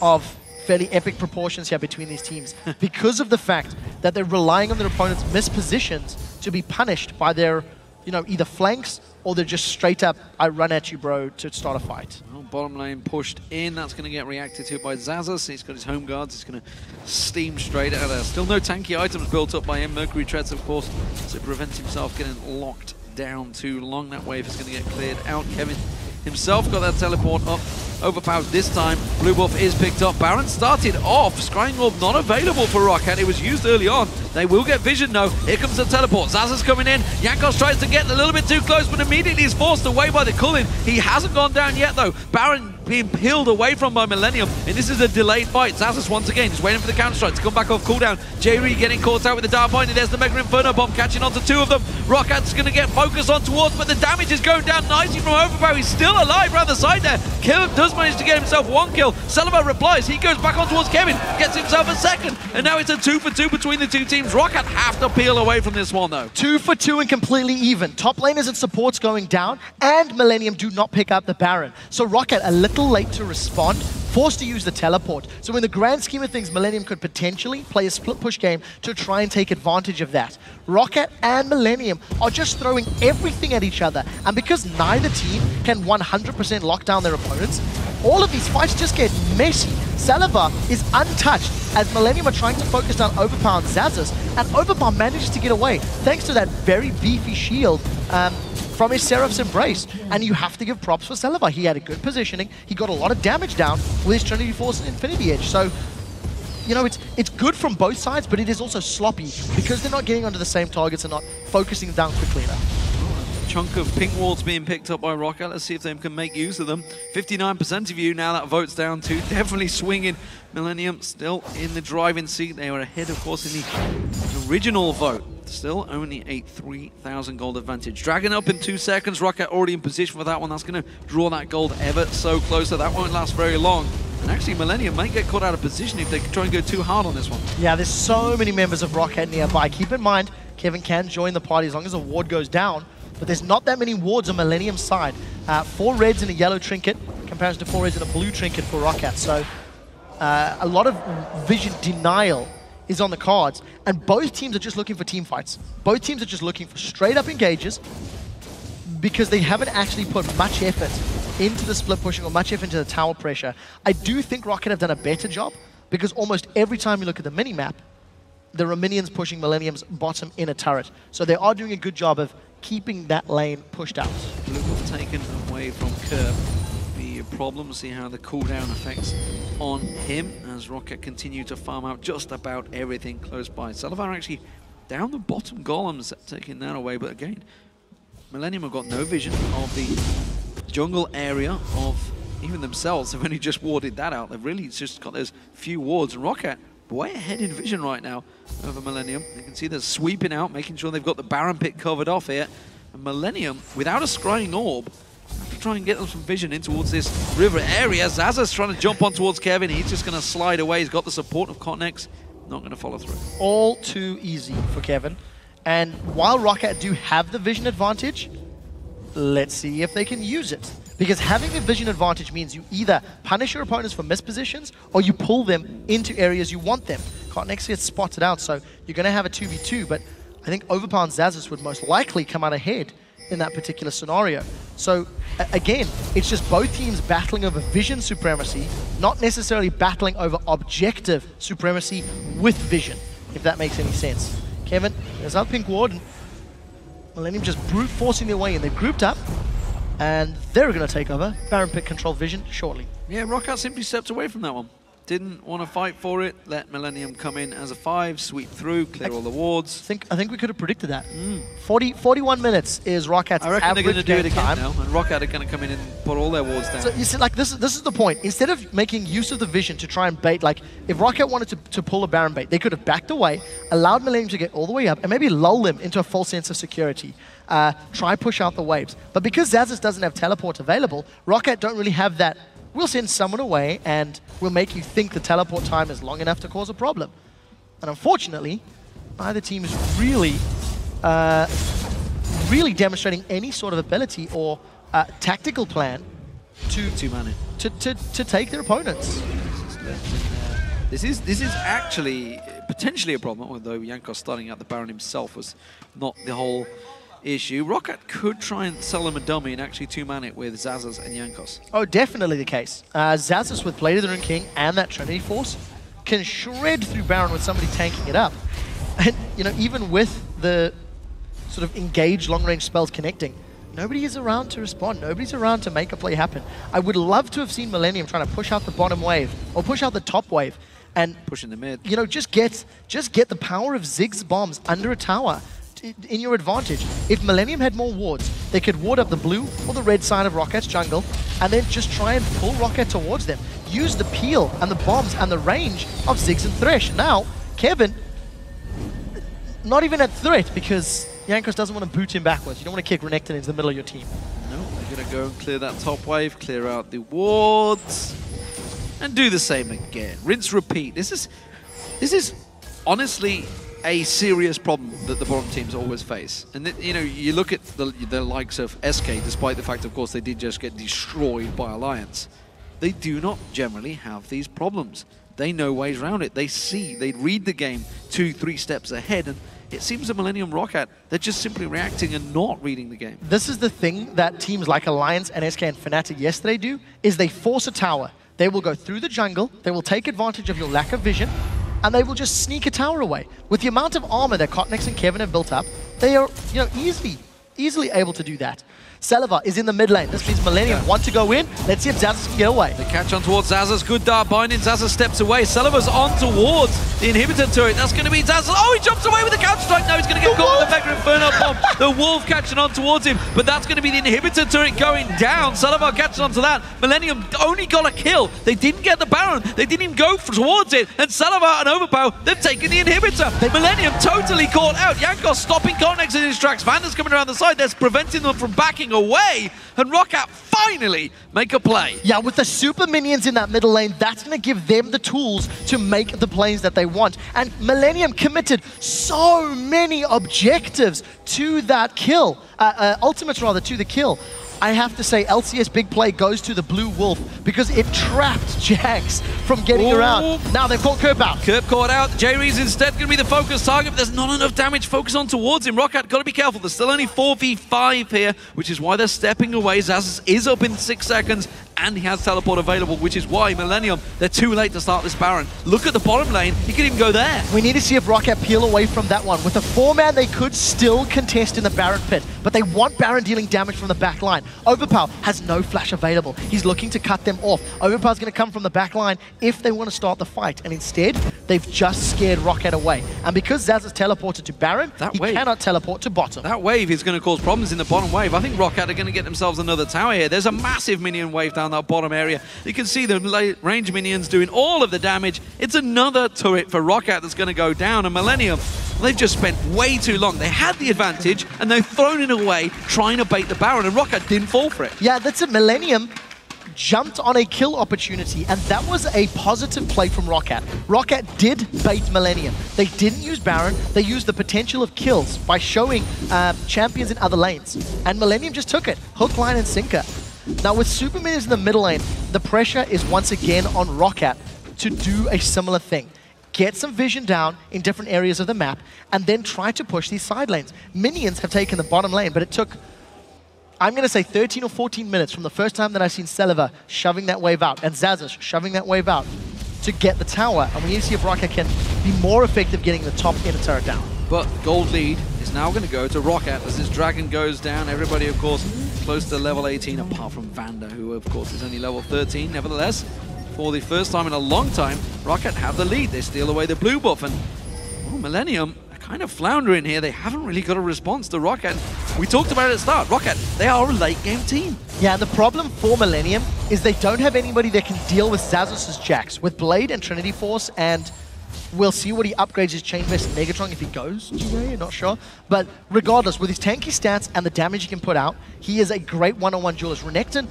Speaker 1: of fairly epic proportions here between these teams because of the fact that they're relying on their opponent's mispositions to be punished by their, you know, either flanks or they're just straight up, I run at you, bro, to start a fight.
Speaker 2: Well, bottom lane pushed in. That's going to get reacted to by Xaxus. He's got his home guards. He's going to steam straight out of there. Still no tanky items built up by him. Mercury Treads, of course, to prevent himself getting locked down too long. That wave is going to get cleared out. Kevin himself got that teleport up. Overpowered this time. Blue buff is picked up. Baron started off. Scrying Orb not available for ROCCAT. It was used early on. They will get vision though. Here comes the teleport. Xaxus coming in. Jankos tries to get a little bit too close, but immediately is forced away by the Cullen. He hasn't gone down yet though. Baron being peeled away from by Millenium, and this is a delayed fight. Zazas once again is waiting for the counter-strike to come back off cooldown. J-Ree getting caught out with the Dark Point, and there's the Mega Inferno Bomb catching onto two of them. ROCCAT's going to get focused on towards, but the damage is going down nicely from Overpower. He's still alive around the side there. Kevin does manage to get himself one kill. Celebar replies, he goes back on towards Kevin, gets himself a second, and now it's a 2-for-2 between the two teams. ROCCAT have to peel away from this one though.
Speaker 1: 2-for-2 and completely even. Top laners and supports going down, and Millenium do not pick up the Baron. So ROCCAT a little late to respond, forced to use the teleport. So in the grand scheme of things, Millenium could potentially play a split push game to try and take advantage of that. ROCCAT and Millenium are just throwing everything at each other, and because neither team can 100% lock down their opponents, all of these fights just get messy. Celebar is untouched as Millenium are trying to focus down Overpower and Zazas, and Overpower manages to get away thanks to that very beefy shield from his Seraph's Embrace. And you have to give props for Celebar. He had a good positioning. He got a lot of damage down with his Trinity Force and Infinity Edge. So, you know, it's good from both sides, but it is also sloppy because they're not getting onto the same targets and not focusing down quickly enough.
Speaker 2: Chunk of pink wards being picked up by ROCCAT. Let's see if they can make use of them. 59% of you now, that vote's down to definitely swinging. Millenium still in the driving seat. They were ahead, of course, in the original vote. Still only a 3,000 gold advantage. Dragon up in 2 seconds. ROCCAT already in position for that one. That's going to draw that gold ever so close. So that won't last very long. And actually, Millenium might get caught out of position if they try and go too hard on this one. Yeah,
Speaker 1: there's so many members of ROCCAT nearby. Keep in mind, Kevin can join the party as long as a ward goes down. But there's not that many wards on Millenium's side. 4 reds and a yellow trinket, in comparison to 4 reds and a blue trinket for ROCCAT. So a lot of vision denial is on the cards. And both teams are just looking for team fights. Both teams are just looking for straight up engages because they haven't actually put much effort into the split pushing or much effort into the tower pressure. I do think ROCCAT have done a better job because almost every time you look at the mini-map, there are minions pushing Millenium's bottom in a turret. So they are doing a good job of keeping that lane pushed out.
Speaker 2: Blue buff taken away from Kerb. Be a problem. See how the cooldown affects on him as ROCCAT continue to farm out just about everything close by. Celebar actually down the bottom golems, taking that away. But again, Millenium have got no vision of the jungle area of even themselves. They've only just warded that out. They've really just got those few wards. And ROCCAT way ahead in vision right now over Millenium. You can see they're sweeping out, making sure they've got the Baron pit covered off here. And Millenium, without a scrying orb, have to try and get them some vision in towards this river area. Zaza's trying to jump on towards Kevin. He's just going to slide away. He's got the support of Cotnex. Not going to follow through.
Speaker 1: All too easy for Kevin. And while ROCCAT do have the vision advantage, let's see if they can use it. Because having the vision advantage means you either punish your opponents for missed positions or you pull them into areas you want them. Cotnex gets spotted out, so you're going to have a 2v2, but I think Overpower and Zazas would most likely come out ahead in that particular scenario. So, again, it's just both teams battling over vision supremacy, not necessarily battling over objective supremacy with vision, if that makes any sense. Kevin, there's our pink ward, and Millenium just brute forcing their way in. They've grouped up, and they're going to take over. Baron pit control vision shortly. Yeah,
Speaker 2: ROCCAT simply stepped away from that one. Didn't want to fight for it. Let Millenium come in as a 5, sweep through, clear all the wards.
Speaker 1: I think we could have predicted that. 41 minutes is ROCCAT's average.
Speaker 2: I reckon they're going to do it again
Speaker 1: time.
Speaker 2: now, and ROCCAT are going to come in and put all their wards down.
Speaker 1: So you see, like this is the point. Instead of making use of the vision to try and bait, like if ROCCAT wanted to pull a Baron bait, they could have backed away, allowed Millenium to get all the way up, and maybe lull them into a false sense of security. Try push out the waves. But because Zazas doesn't have teleport available, ROCCAT don't really have that. We'll send someone away and we'll make you think the teleport time is long enough to cause a problem. And unfortunately, neither team is really demonstrating any sort of ability or tactical plan to take their opponents.
Speaker 2: This is actually potentially a problem, although Jankos starting out the Baron himself was not the whole issue. ROCCAT could try and sell him a dummy and actually 2-man it with Zazas and Jankos.
Speaker 1: Oh, definitely the case. Zazas with Blade of the Rune King and that Trinity Force can shred through Baron with somebody tanking it up. And, you know, even with the sort of engaged long-range spells connecting, nobody is around to respond. Nobody's around to make a play happen. I would love to have seen Millenium trying to push out the bottom wave or push out the top wave and
Speaker 2: pushing the mid.
Speaker 1: You know, just get the power of Zig's bombs under a tower in your advantage. If Millenium had more wards, they could ward up the blue or the red side of ROCCAT's jungle, and then just try and pull ROCCAT towards them. Use the peel and the bombs and the range of Ziggs and Thresh. Now, Kevin, not even at threat because Jankos doesn't want to boot him backwards. You don't want to kick Renekton into the middle of your team.
Speaker 2: No, they're going to go and clear that top wave, clear out the wards, and do the same again. Rinse, repeat. This is honestly a serious problem that the bottom teams always face. And you look at the likes of SK, despite the fact, of course, they did just get destroyed by Alliance. They do not generally have these problems. They know ways around it. They see, they read the game 2-3 steps ahead, and it seems that Millenium ROCCAT, they're just simply reacting and not reading the game.
Speaker 1: This is the thing that teams like Alliance and SK and Fnatic yesterday do, is they force a tower. They will go through the jungle, they will take advantage of your lack of vision, and they will just sneak a tower away. With the amount of armor that Cotnex and Kevin have built up, they are easily able to do that. Saliva is in the mid lane. This means Millenium want to go in. Let's see if Xaxus can get away.
Speaker 2: They catch on towards Xaxus. Good dart binding. Xaxus steps away. Saliva's on towards the inhibitor turret. That's going to be Xaxus. Oh, he jumps away with the counter strike. No, he's going to get caught with the Mega Inferno bomb. The Wolf catching on towards him, but that's going to be the inhibitor turret going down. Saliva catching onto that. Millenium only got a kill. They didn't get the Baron. They didn't even go towards it. And Saliva and Overpower, they've taken the inhibitor. Millenium totally caught out. Jankos stopping Cotnex in his tracks. Vanda's coming around the side. That's preventing them from backing away. And ROCCAT finally make a play.
Speaker 1: Yeah, with the super minions in that middle lane, that's going to give them the tools to make the plays that they want. And Millenium committed so many objectives to that kill, ultimates rather, to the kill. I have to say, LCS big play goes to the Blue Wolf because it trapped Jax from getting around. Now they've caught Kerp out.
Speaker 2: Kerp caught out. J-Ree's instead going to be the focus target, but there's not enough damage focus on towards him. ROCCAT got to be careful. There's still only 4v5 here, which is why they're stepping away. Xaxus is up in 6 seconds, and he has teleport available, which is why Millenium, they're too late to start this Baron. Look at the bottom lane. He can even go there.
Speaker 1: We need to see if ROCCAT peel away from that one. With a 4-man, they could still contest in the Baron pit, but they want Baron dealing damage from the back line. Overpower has no flash available. He's looking to cut them off. Overpower's going to come from the back line if they want to start the fight, and instead, they've just scared ROCCAT away. And because Xaxus teleported to Baron, he cannot teleport to bottom.
Speaker 2: That wave is going to cause problems in the bottom wave. I think ROCCAT are going to get themselves another tower here. There's a massive minion wave down that bottom area. You can see the range minions doing all of the damage. It's another turret for ROCCAT that's going to go down, and Millenium, they've just spent way too long. They had the advantage, and they've thrown it away trying to bait the Baron, and ROCCAT didn't fall for it.
Speaker 1: Yeah, that's it. Millenium jumped on a kill opportunity, and that was a positive play from ROCCAT. ROCCAT did bait Millenium. They didn't use Baron. They used the potential of kills by showing champions in other lanes, and Millenium just took it. Hook, line, and sinker. Now, with super minions in the middle lane, the pressure is once again on ROCCAT to do a similar thing. Get some vision down in different areas of the map, and then try to push these side lanes. Minions have taken the bottom lane, but it took, I'm going to say 13 or 14 minutes from the first time that I've seen Saliva shoving that wave out and Xaxus shoving that wave out to get the tower. And we need to see if ROCCAT can be more effective getting the top inner turret down.
Speaker 2: But gold lead is now going to go to ROCCAT as this dragon goes down. Everybody, of course, close to level 18, apart from Vanda, who, of course, is only level 13. Nevertheless, for the first time in a long time, ROCCAT have the lead. They steal away the blue buff, and Millenium are kind of floundering here. They haven't really got a response to ROCCAT. We talked about it at the start. ROCCAT, they are a late-game team.
Speaker 1: Yeah, and the problem for Millenium is they don't have anybody that can deal with Xaxus' Jax. With Blade and Trinity Force, and we'll see what he upgrades his Chain Vest and Megatron if he goes GA, I'm not sure. But regardless, with his tanky stats and the damage he can put out, he is a great one-on-one duelist. Renekton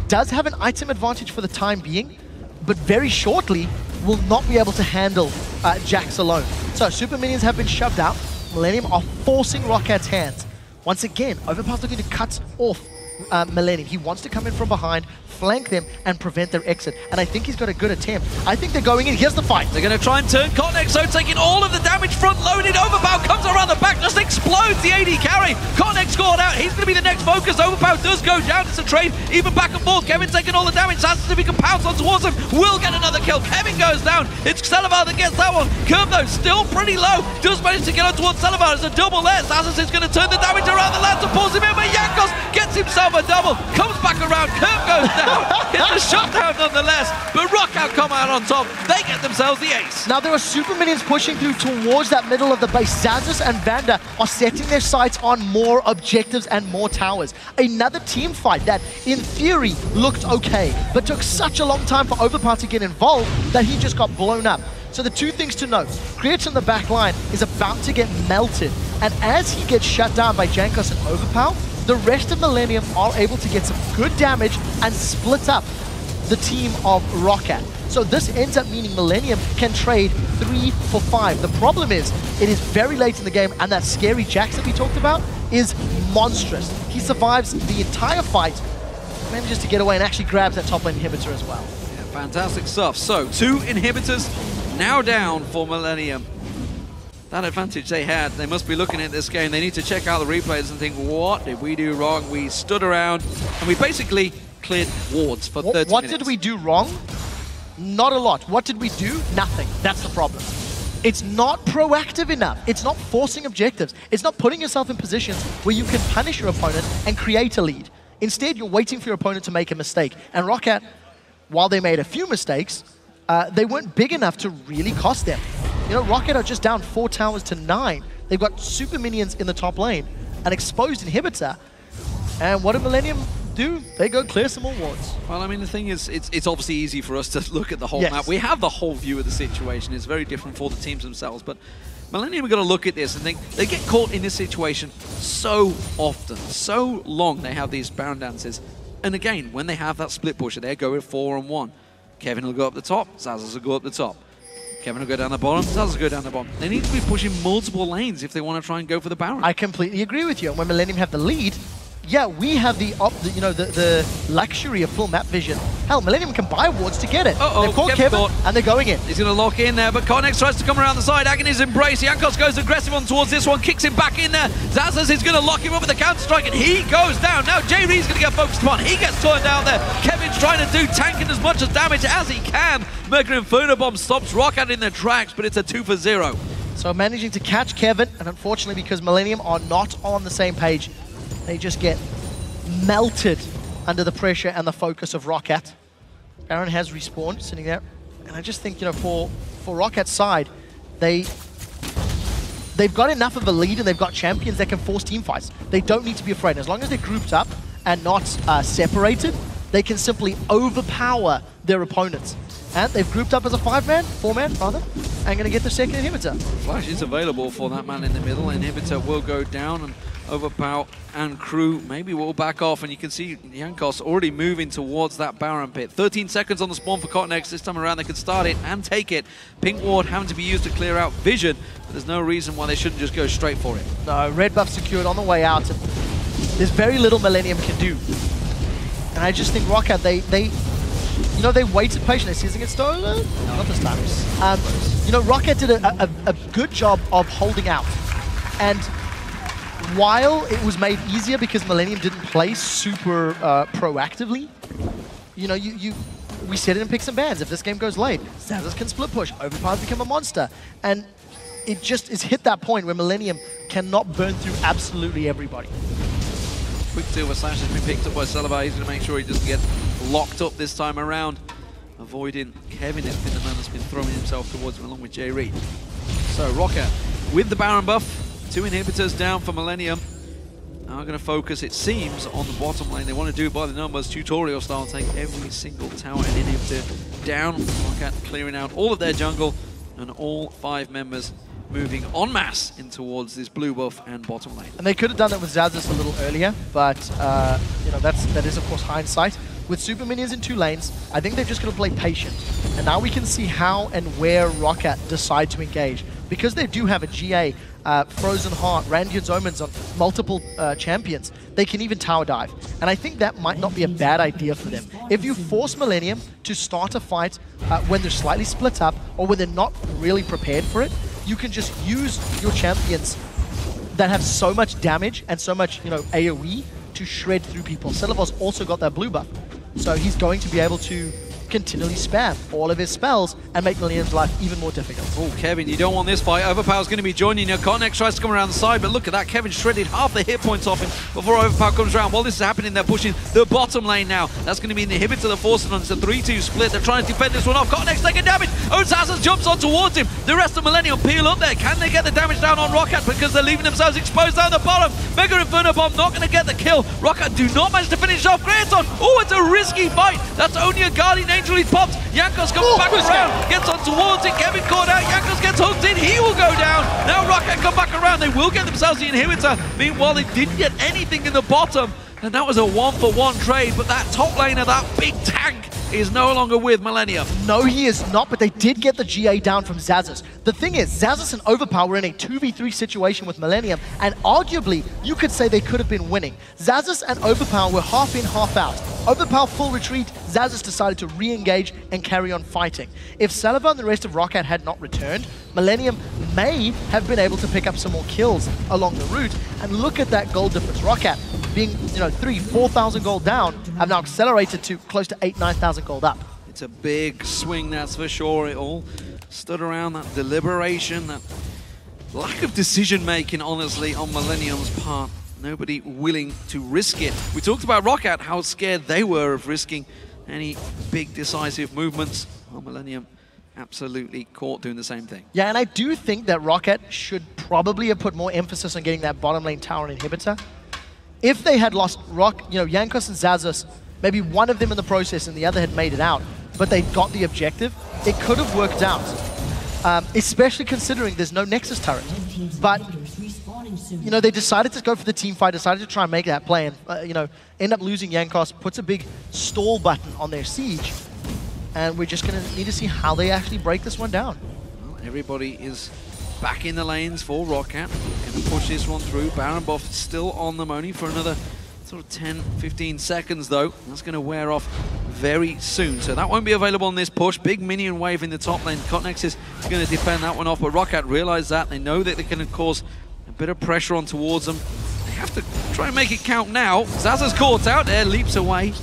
Speaker 1: does have an item advantage for the time being, but very shortly will not be able to handle Jax alone. So super minions have been shoved out. Millenium are forcing ROCCAT's hands. Once again, Overpower's looking to cut off Millenium. He wants to come in from behind, flank them, and prevent their exit. And I think he's got a good attempt. I think they're going in. Here's the fight.
Speaker 2: They're going to try and turn Cotnex, so taking all of the damage, front-loaded. Overpower comes around the back, just explodes the AD carry. Cotnex caught out. He's going to be the next focus. Overpower does go down. It's a trade, even back and forth. Kevin taking all the damage. Xaxus, if he can pounce on towards him, will get another kill. Kevin goes down. It's Saliva that gets that one. Kerp, though, still pretty low. Does manage to get on towards Saliva. It's a double there. Xaxus is going to turn the damage around the lands and pulls him in, but Jankos gets himself himself a double, comes back around, Curve goes down, gets the shutdown nonetheless, but ROCCAT come out on top, they get themselves the ace.
Speaker 1: Now there are super minions pushing through towards that middle of the base. Zazas and Vanda are setting their sights on more objectives and more towers. Another team fight that, in theory, looked okay, but took such a long time for Overpower to get involved that he just got blown up. So the two things to note, Creator in the back line is about to get melted, and as he gets shut down by Jankos and Overpower, the rest of Millenium are able to get some good damage and split up the team of ROCCAT. So this ends up meaning Millenium can trade 3 for 5. The problem is, it is very late in the game, and that scary Jax that we talked about is monstrous. He survives the entire fight, manages to get away and actually grabs that top lane inhibitor as well.
Speaker 2: Yeah, fantastic stuff. So, 2 inhibitors now down for Millenium. That advantage they had, they must be looking at this game. They need to check out the replays and think, what did we do wrong? We stood around and we basically cleared wards for 30 minutes.
Speaker 1: What did we do wrong? Not a lot. What did we do? Nothing. That's the problem. It's not proactive enough. It's not forcing objectives. It's not putting yourself in positions where you can punish your opponent and create a lead. Instead, you're waiting for your opponent to make a mistake. And ROCCAT, while they made a few mistakes, they weren't big enough to really cost them. You know, ROCCAT are just down 4 towers to 9. They've got super minions in the top lane, an exposed inhibitor, and what did Millenium do? They go clear some more wards.
Speaker 2: Well, I mean, the thing is, it's obviously easy for us to look at the whole
Speaker 1: Yes.
Speaker 2: map. We have the whole view of the situation. It's very different for the teams themselves, but Millenium are going to look at this and think they get caught in this situation so often, so long they have these Baron dances. And again, when they have that split pusher, they go with 4 on 1. Kevin will go up the top, Zazas will go up the top. Kevin will go down the bottom, Zazas will go down the bottom. They need to be pushing multiple lanes if they want to try and go for the Baron.
Speaker 1: I completely agree with you. And when Millenium have the lead, yeah, we have the luxury of full map vision. Hell, Millenium can buy wards to get it. They've caught Kevin, and they're going in.
Speaker 2: He's going to lock in there, but Connex tries to come around the side. Agony's embrace. Jankos goes aggressive on towards this one, kicks him back in there. Zazas is going to lock him up with a counter-strike, and he goes down. Now J-Ree's going to get focused upon. He gets turned out there. Kevin's trying to do tanking as much as damage as he can. Mercury Inferno Bomb stops ROCCAT in their tracks, but it's a 2 for 0.
Speaker 1: So managing to catch Kevin, and unfortunately because Millenium are not on the same page, they just get melted under the pressure and the focus of ROCCAT. Baron has respawned, sitting there. And I just think, you know, for ROCCAT's side, they've got enough of a lead and they've got champions that can force team fights. They don't need to be afraid. As long as they're grouped up and not separated, they can simply overpower their opponents. And they've grouped up as a 4-man rather, and going to get the second inhibitor.
Speaker 2: Flash is available for that man in the middle. Inhibitor will go down, and Overpower and crew maybe will back off, and you can see Jankos already moving towards that Baron pit. 13 seconds on the spawn for Cottonex. This time around they could start it and take it. Pink ward having to be used to clear out vision, but there's no reason why they shouldn't just go straight for it.
Speaker 1: No, red buff secured on the way out, and there's very little Millenium can do. And I just think ROCCAT, they waited patiently. Season get stolen? No, not this time. ROCCAT did a good job of holding out. And while it was made easier because Millenium didn't play super proactively, we set it in picks and bans. If this game goes late, Zazas can split push, Overpower's become a monster. And it just is hit that point where Millenium cannot burn through absolutely everybody.
Speaker 2: Quick silver slash has been picked up by Celebar. He's going to make sure he doesn't get locked up this time around. Avoiding Kevin has been the man that's been throwing himself towards him along with J-Reed. So ROCCAT with the Baron buff, 2 inhibitors down for Millenium. Now going to focus, it seems, on the bottom lane. They want to do it by the numbers, tutorial style, take every single tower and inhibitor down. ROCCAT clearing out all of their jungle, and all 5 members moving en masse in towards this blue buff and bottom lane.
Speaker 1: And they could have done that with Zazas a little earlier, but that is of course hindsight. With super minions in 2 lanes, I think they're just going to play patient. And now we can see how and where ROCCAT decide to engage. Because they do have a GA, Frozen Heart, Randyard's Omens on multiple champions, they can even tower dive. And I think that might not be a bad idea for them. If you force Millenium to start a fight when they're slightly split up or when they're not really prepared for it, you can just use your champions that have so much damage and so much, AoE to shred through people. Celebar's also got that blue buff, so he's going to be able to continually spam all of his spells and make Millennium's life even more difficult.
Speaker 2: Oh, Kevin, you don't want this fight. Overpower's going to be joining you. Cotnex tries to come around the side, but look at that. Kevin shredded half the hit points off him before Overpower comes around. While this is happening, they're pushing the bottom lane now. That's going to be an inhibitor they're forcing on. It's a 3-2 split. They're trying to defend this one off. Cotnex taking damage. Ozazas jumps on towards him. The rest of Millennium peel up there. Can they get the damage down on ROCCAT because they're leaving themselves exposed down the bottom? Mega Inferno Bomb not going to get the kill. ROCCAT do not manage to finish off Craton. Oh, it's a risky fight. That's only a Guardian Angel he's popped. Jankos comes back around, gets on towards it. Kevin caught out. Jankos gets hooked in. He will go down. Now ROCCAT come back around. They will get themselves the inhibitor. Meanwhile, they didn't get anything in the bottom. And that was a 1-for-1 trade. But that top laner, that big tank, is no longer with Millennium.
Speaker 1: No, he is not, but they did get the GA down from Xaxus. The thing is, Xaxus and Overpower were in a 2v3 situation with Millennium, and arguably, you could say they could have been winning. Xaxus and Overpower were half in, half out. Overpower full retreat, Xaxus decided to re-engage and carry on fighting. If Saliva and the rest of ROCCAT had not returned, Millennium may have been able to pick up some more kills along the route, and look at that gold difference. ROCCAT, being 3,000-4,000 gold down, have now accelerated to close to 8,000-9,000 gold up.
Speaker 2: It's a big swing, that's for sure. It all stood around that deliberation, that lack of decision-making, honestly, on Millennium's part. Nobody willing to risk it. We talked about ROCCAT, how scared they were of risking any big decisive movements. Well, Millennium absolutely caught doing the same thing.
Speaker 1: Yeah, and I do think that ROCCAT should probably have put more emphasis on getting that bottom lane tower and inhibitor. If they had lost Jankos and Xaxus, maybe one of them in the process and the other had made it out, but they got the objective, it could have worked out. Especially considering there's no Nexus turret. But, they decided to go for the team fight, decided to try and make that play, and, end up losing. Jankos puts a big stall button on their siege, and we're just going to need to see how they actually break this one down.
Speaker 2: Well, everybody is back in the lanes for ROCCAT. Going to push this one through. Baron buff still on them, only for another sort of 10-15 seconds though. That's going to wear off very soon. So that won't be available on this push. Big minion wave in the top lane. Cotnex is going to defend that one off, but ROCCAT realize that. They know that they can cause a bit of pressure on towards them. They have to try and make it count now. Zaza's caught out there, leaps away.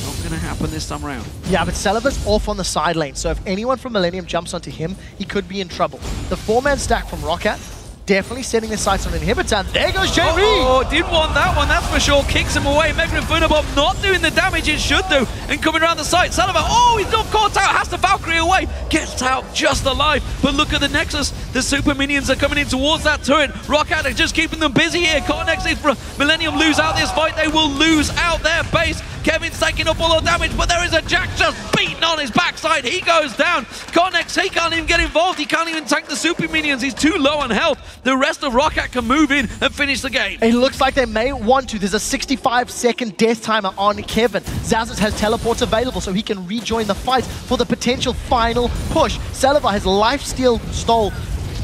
Speaker 2: Not going to happen this time around.
Speaker 1: Yeah, but Saliva's off on the side lane, so if anyone from Millennium jumps onto him, he could be in trouble. The 4-man stack from ROCCAT, definitely setting their sights on an inhibitor, and there goes JV!
Speaker 2: Oh, didn't want that one, that's for sure. Kicks him away. Mega Inferno Bomb not doing the damage it should do. And coming around the side, Saliva, he's not caught out, has to Valkyrie away. Gets out just alive. But look at the Nexus. The super minions are coming in towards that turret. ROCCAT are just keeping them busy here. Cotnex, if Millennium lose out this fight, they will lose out their base. Kevin's taking up all the damage, but there is a Jack just beaten on his backside. He goes down. Cotnex, he can't even get involved. He can't even tank the super minions. He's too low on health. The rest of ROCCAT can move in and finish the game.
Speaker 1: It looks like they may want to. There's a 65-second death timer on Kevin. Xaxus has teleports available, so he can rejoin the fight for the potential final push. Saliva has lifesteal stole.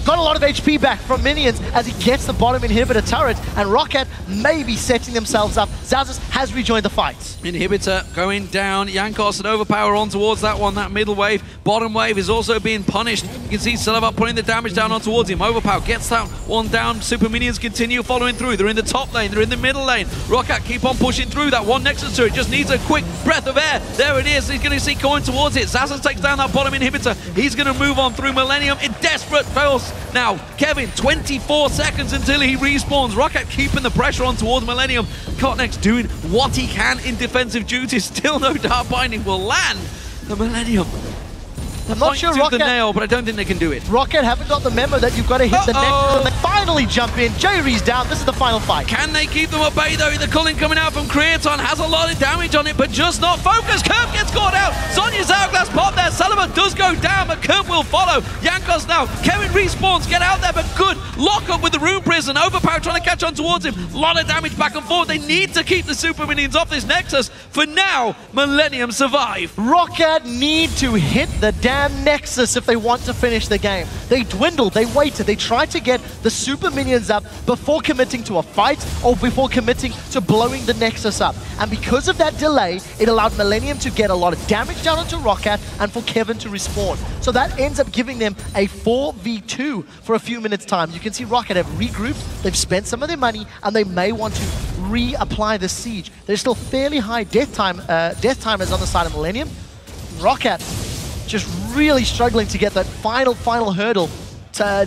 Speaker 1: Got a lot of HP back from minions as he gets the bottom inhibitor turret, and ROCCAT may be setting themselves up. Xaxus has rejoined the fight.
Speaker 2: Inhibitor going down. Jankos and Overpower on towards that one, that middle wave. Bottom wave is also being punished. You can see Saliva putting the damage down on towards him. Overpower gets that one down. Super minions continue following through. They're in the top lane, they're in the middle lane. ROCCAT keep on pushing through. That one Nexus turret just needs a quick breath of air. There it is. He's going to see going towards it. Xaxus takes down that bottom inhibitor. He's going to move on through Millennium in desperate fails. Now, Kevin, 24 seconds until he respawns. ROCCAT keeping the pressure on towards Millennium. Cotnex doing what he can in defensive duty. Still no Dark Binding will land. The Millennium.
Speaker 1: I'm not sure
Speaker 2: ROCCAT the nail, but I don't think they can do it.
Speaker 1: ROCCAT haven't got the memo that you've got to hit the next one. They finally jump in. J-Ree's down. This is the final fight.
Speaker 2: Can they keep them at bay, though? The culling coming out from Craton has a lot of damage on it, but just not focused. Curve gets caught out. Sonya's hourglass pop there. Saliva does go down, but Curve will follow. Jankos now. Kevin respawns. Get out there, but good. Lock up with the Rune Prison. Overpower trying to catch on towards him. A lot of damage back and forth. They need to keep the super minions off this Nexus. For now, Millennium survive.
Speaker 1: ROCCAT need to hit the damn Nexus if they want to finish the game. They dwindled, they waited, they tried to get the super minions up before committing to a fight or before committing to blowing the Nexus up. And because of that delay, it allowed Millennium to get a lot of damage down onto ROCCAT and for Kevin to respawn. So that ends up giving them a 4v2 for a few minutes time. You can see ROCCAT have regrouped, they've spent some of their money, and they may want to reapply the siege. There's still fairly high death timers on the side of Millennium. ROCCAT just really struggling to get that final hurdle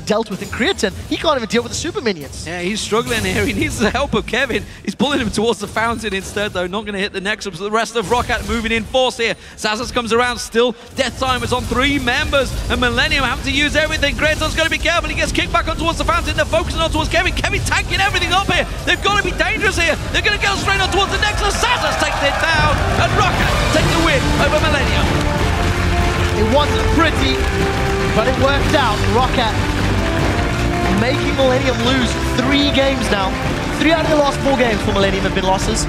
Speaker 1: dealt with in Creatine. He can't even deal with the super minions.
Speaker 2: Yeah, he's struggling here. He needs the help of Kevin. He's pulling him towards the fountain instead, though. Not going to hit the Nexus. The rest of ROCCAT moving in force here. Zazas comes around still. Death Time is on 3 members. And Millenium having to use everything. Grayton's got to be careful. He gets kicked back on towards the fountain. They're focusing on towards Kevin. Kevin tanking everything up here. They've got to be dangerous here. They're going to go straight on towards the Nexus. Zazas takes it down. And ROCCAT take the win over Millenium.
Speaker 1: It wasn't pretty, but it worked out. ROCCAT making Millenium lose 3 games now. 3 out of the last 4 games for Millenium have been losses.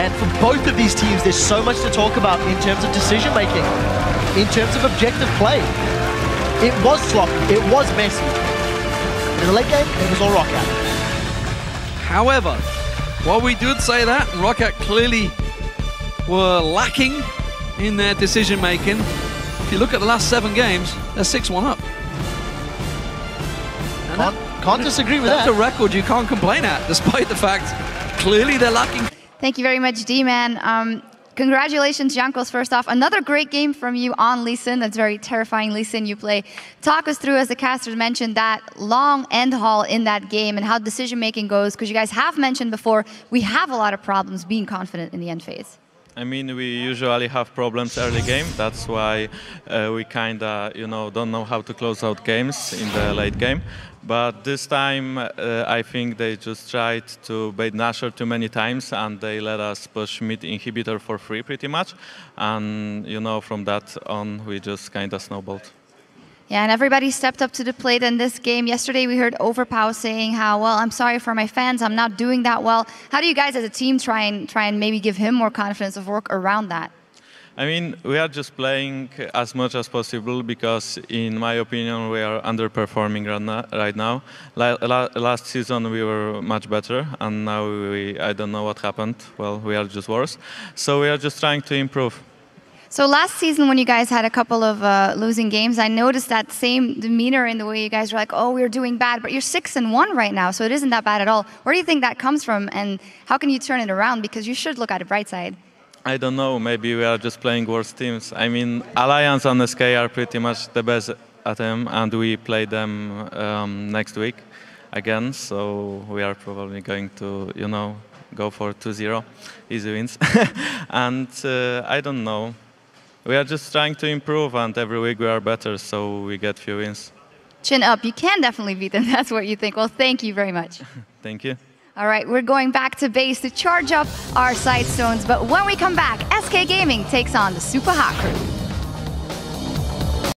Speaker 1: And for both of these teams, there's so much to talk about in terms of decision making, in terms of objective play. It was sloppy, it was messy. In the late game, it was all ROCCAT.
Speaker 2: However, while we did say that, ROCCAT clearly were lacking in their decision making. If you look at the last 7 games, they're 6-1 up.
Speaker 1: Can't disagree with that.
Speaker 2: That's a record you can't complain at, despite the fact clearly they're lacking.
Speaker 3: Thank you very much, D-Man. Congratulations, Jankos, first off. Another great game from you on Lee Sin. That's very terrifying Lee Sin you play. Talk us through, as the casters mentioned, that long end haul in that game and how decision-making goes, because you guys have mentioned before, we have a lot of problems being confident in the end phase.
Speaker 4: I mean, we usually have problems early game. That's why we kind of, don't know how to close out games in the late game. But this time, I think they just tried to bait Nasher too many times, and they let us push mid inhibitor for free pretty much. And from that on, we just kind of snowballed.
Speaker 3: Yeah, and everybody stepped up to the plate in this game. Yesterday we heard Overpow saying how, well, I'm sorry for my fans, I'm not doing that well. How do you guys as a team try and maybe give him more confidence of work around that?
Speaker 4: I mean, we are just playing as much as possible because, in my opinion, we are underperforming right now. Last season we were much better, and now I don't know what happened. Well, we are just worse. So we are just trying to improve.
Speaker 3: So last season, when you guys had a couple of losing games, I noticed that same demeanor in the way you guys were like, oh, we're doing bad, but you're 6-1 right now, so it isn't that bad at all. Where do you think that comes from, and how can you turn it around? Because you should look at the bright side.
Speaker 4: I don't know, maybe we are just playing worse teams. I mean, Alliance and SK are pretty much the best at them, and we play them next week again, so we are probably going to, go for 2-0, easy wins. And I don't know. We are just trying to improve, and every week we are better, so we get few wins.
Speaker 3: Chin up. You can definitely beat them. That's what you think. Well, thank you very much.
Speaker 4: Thank you.
Speaker 3: All right, we're going back to base to charge up our side stones, but when we come back, SK Gaming takes on the Super Hot Crew.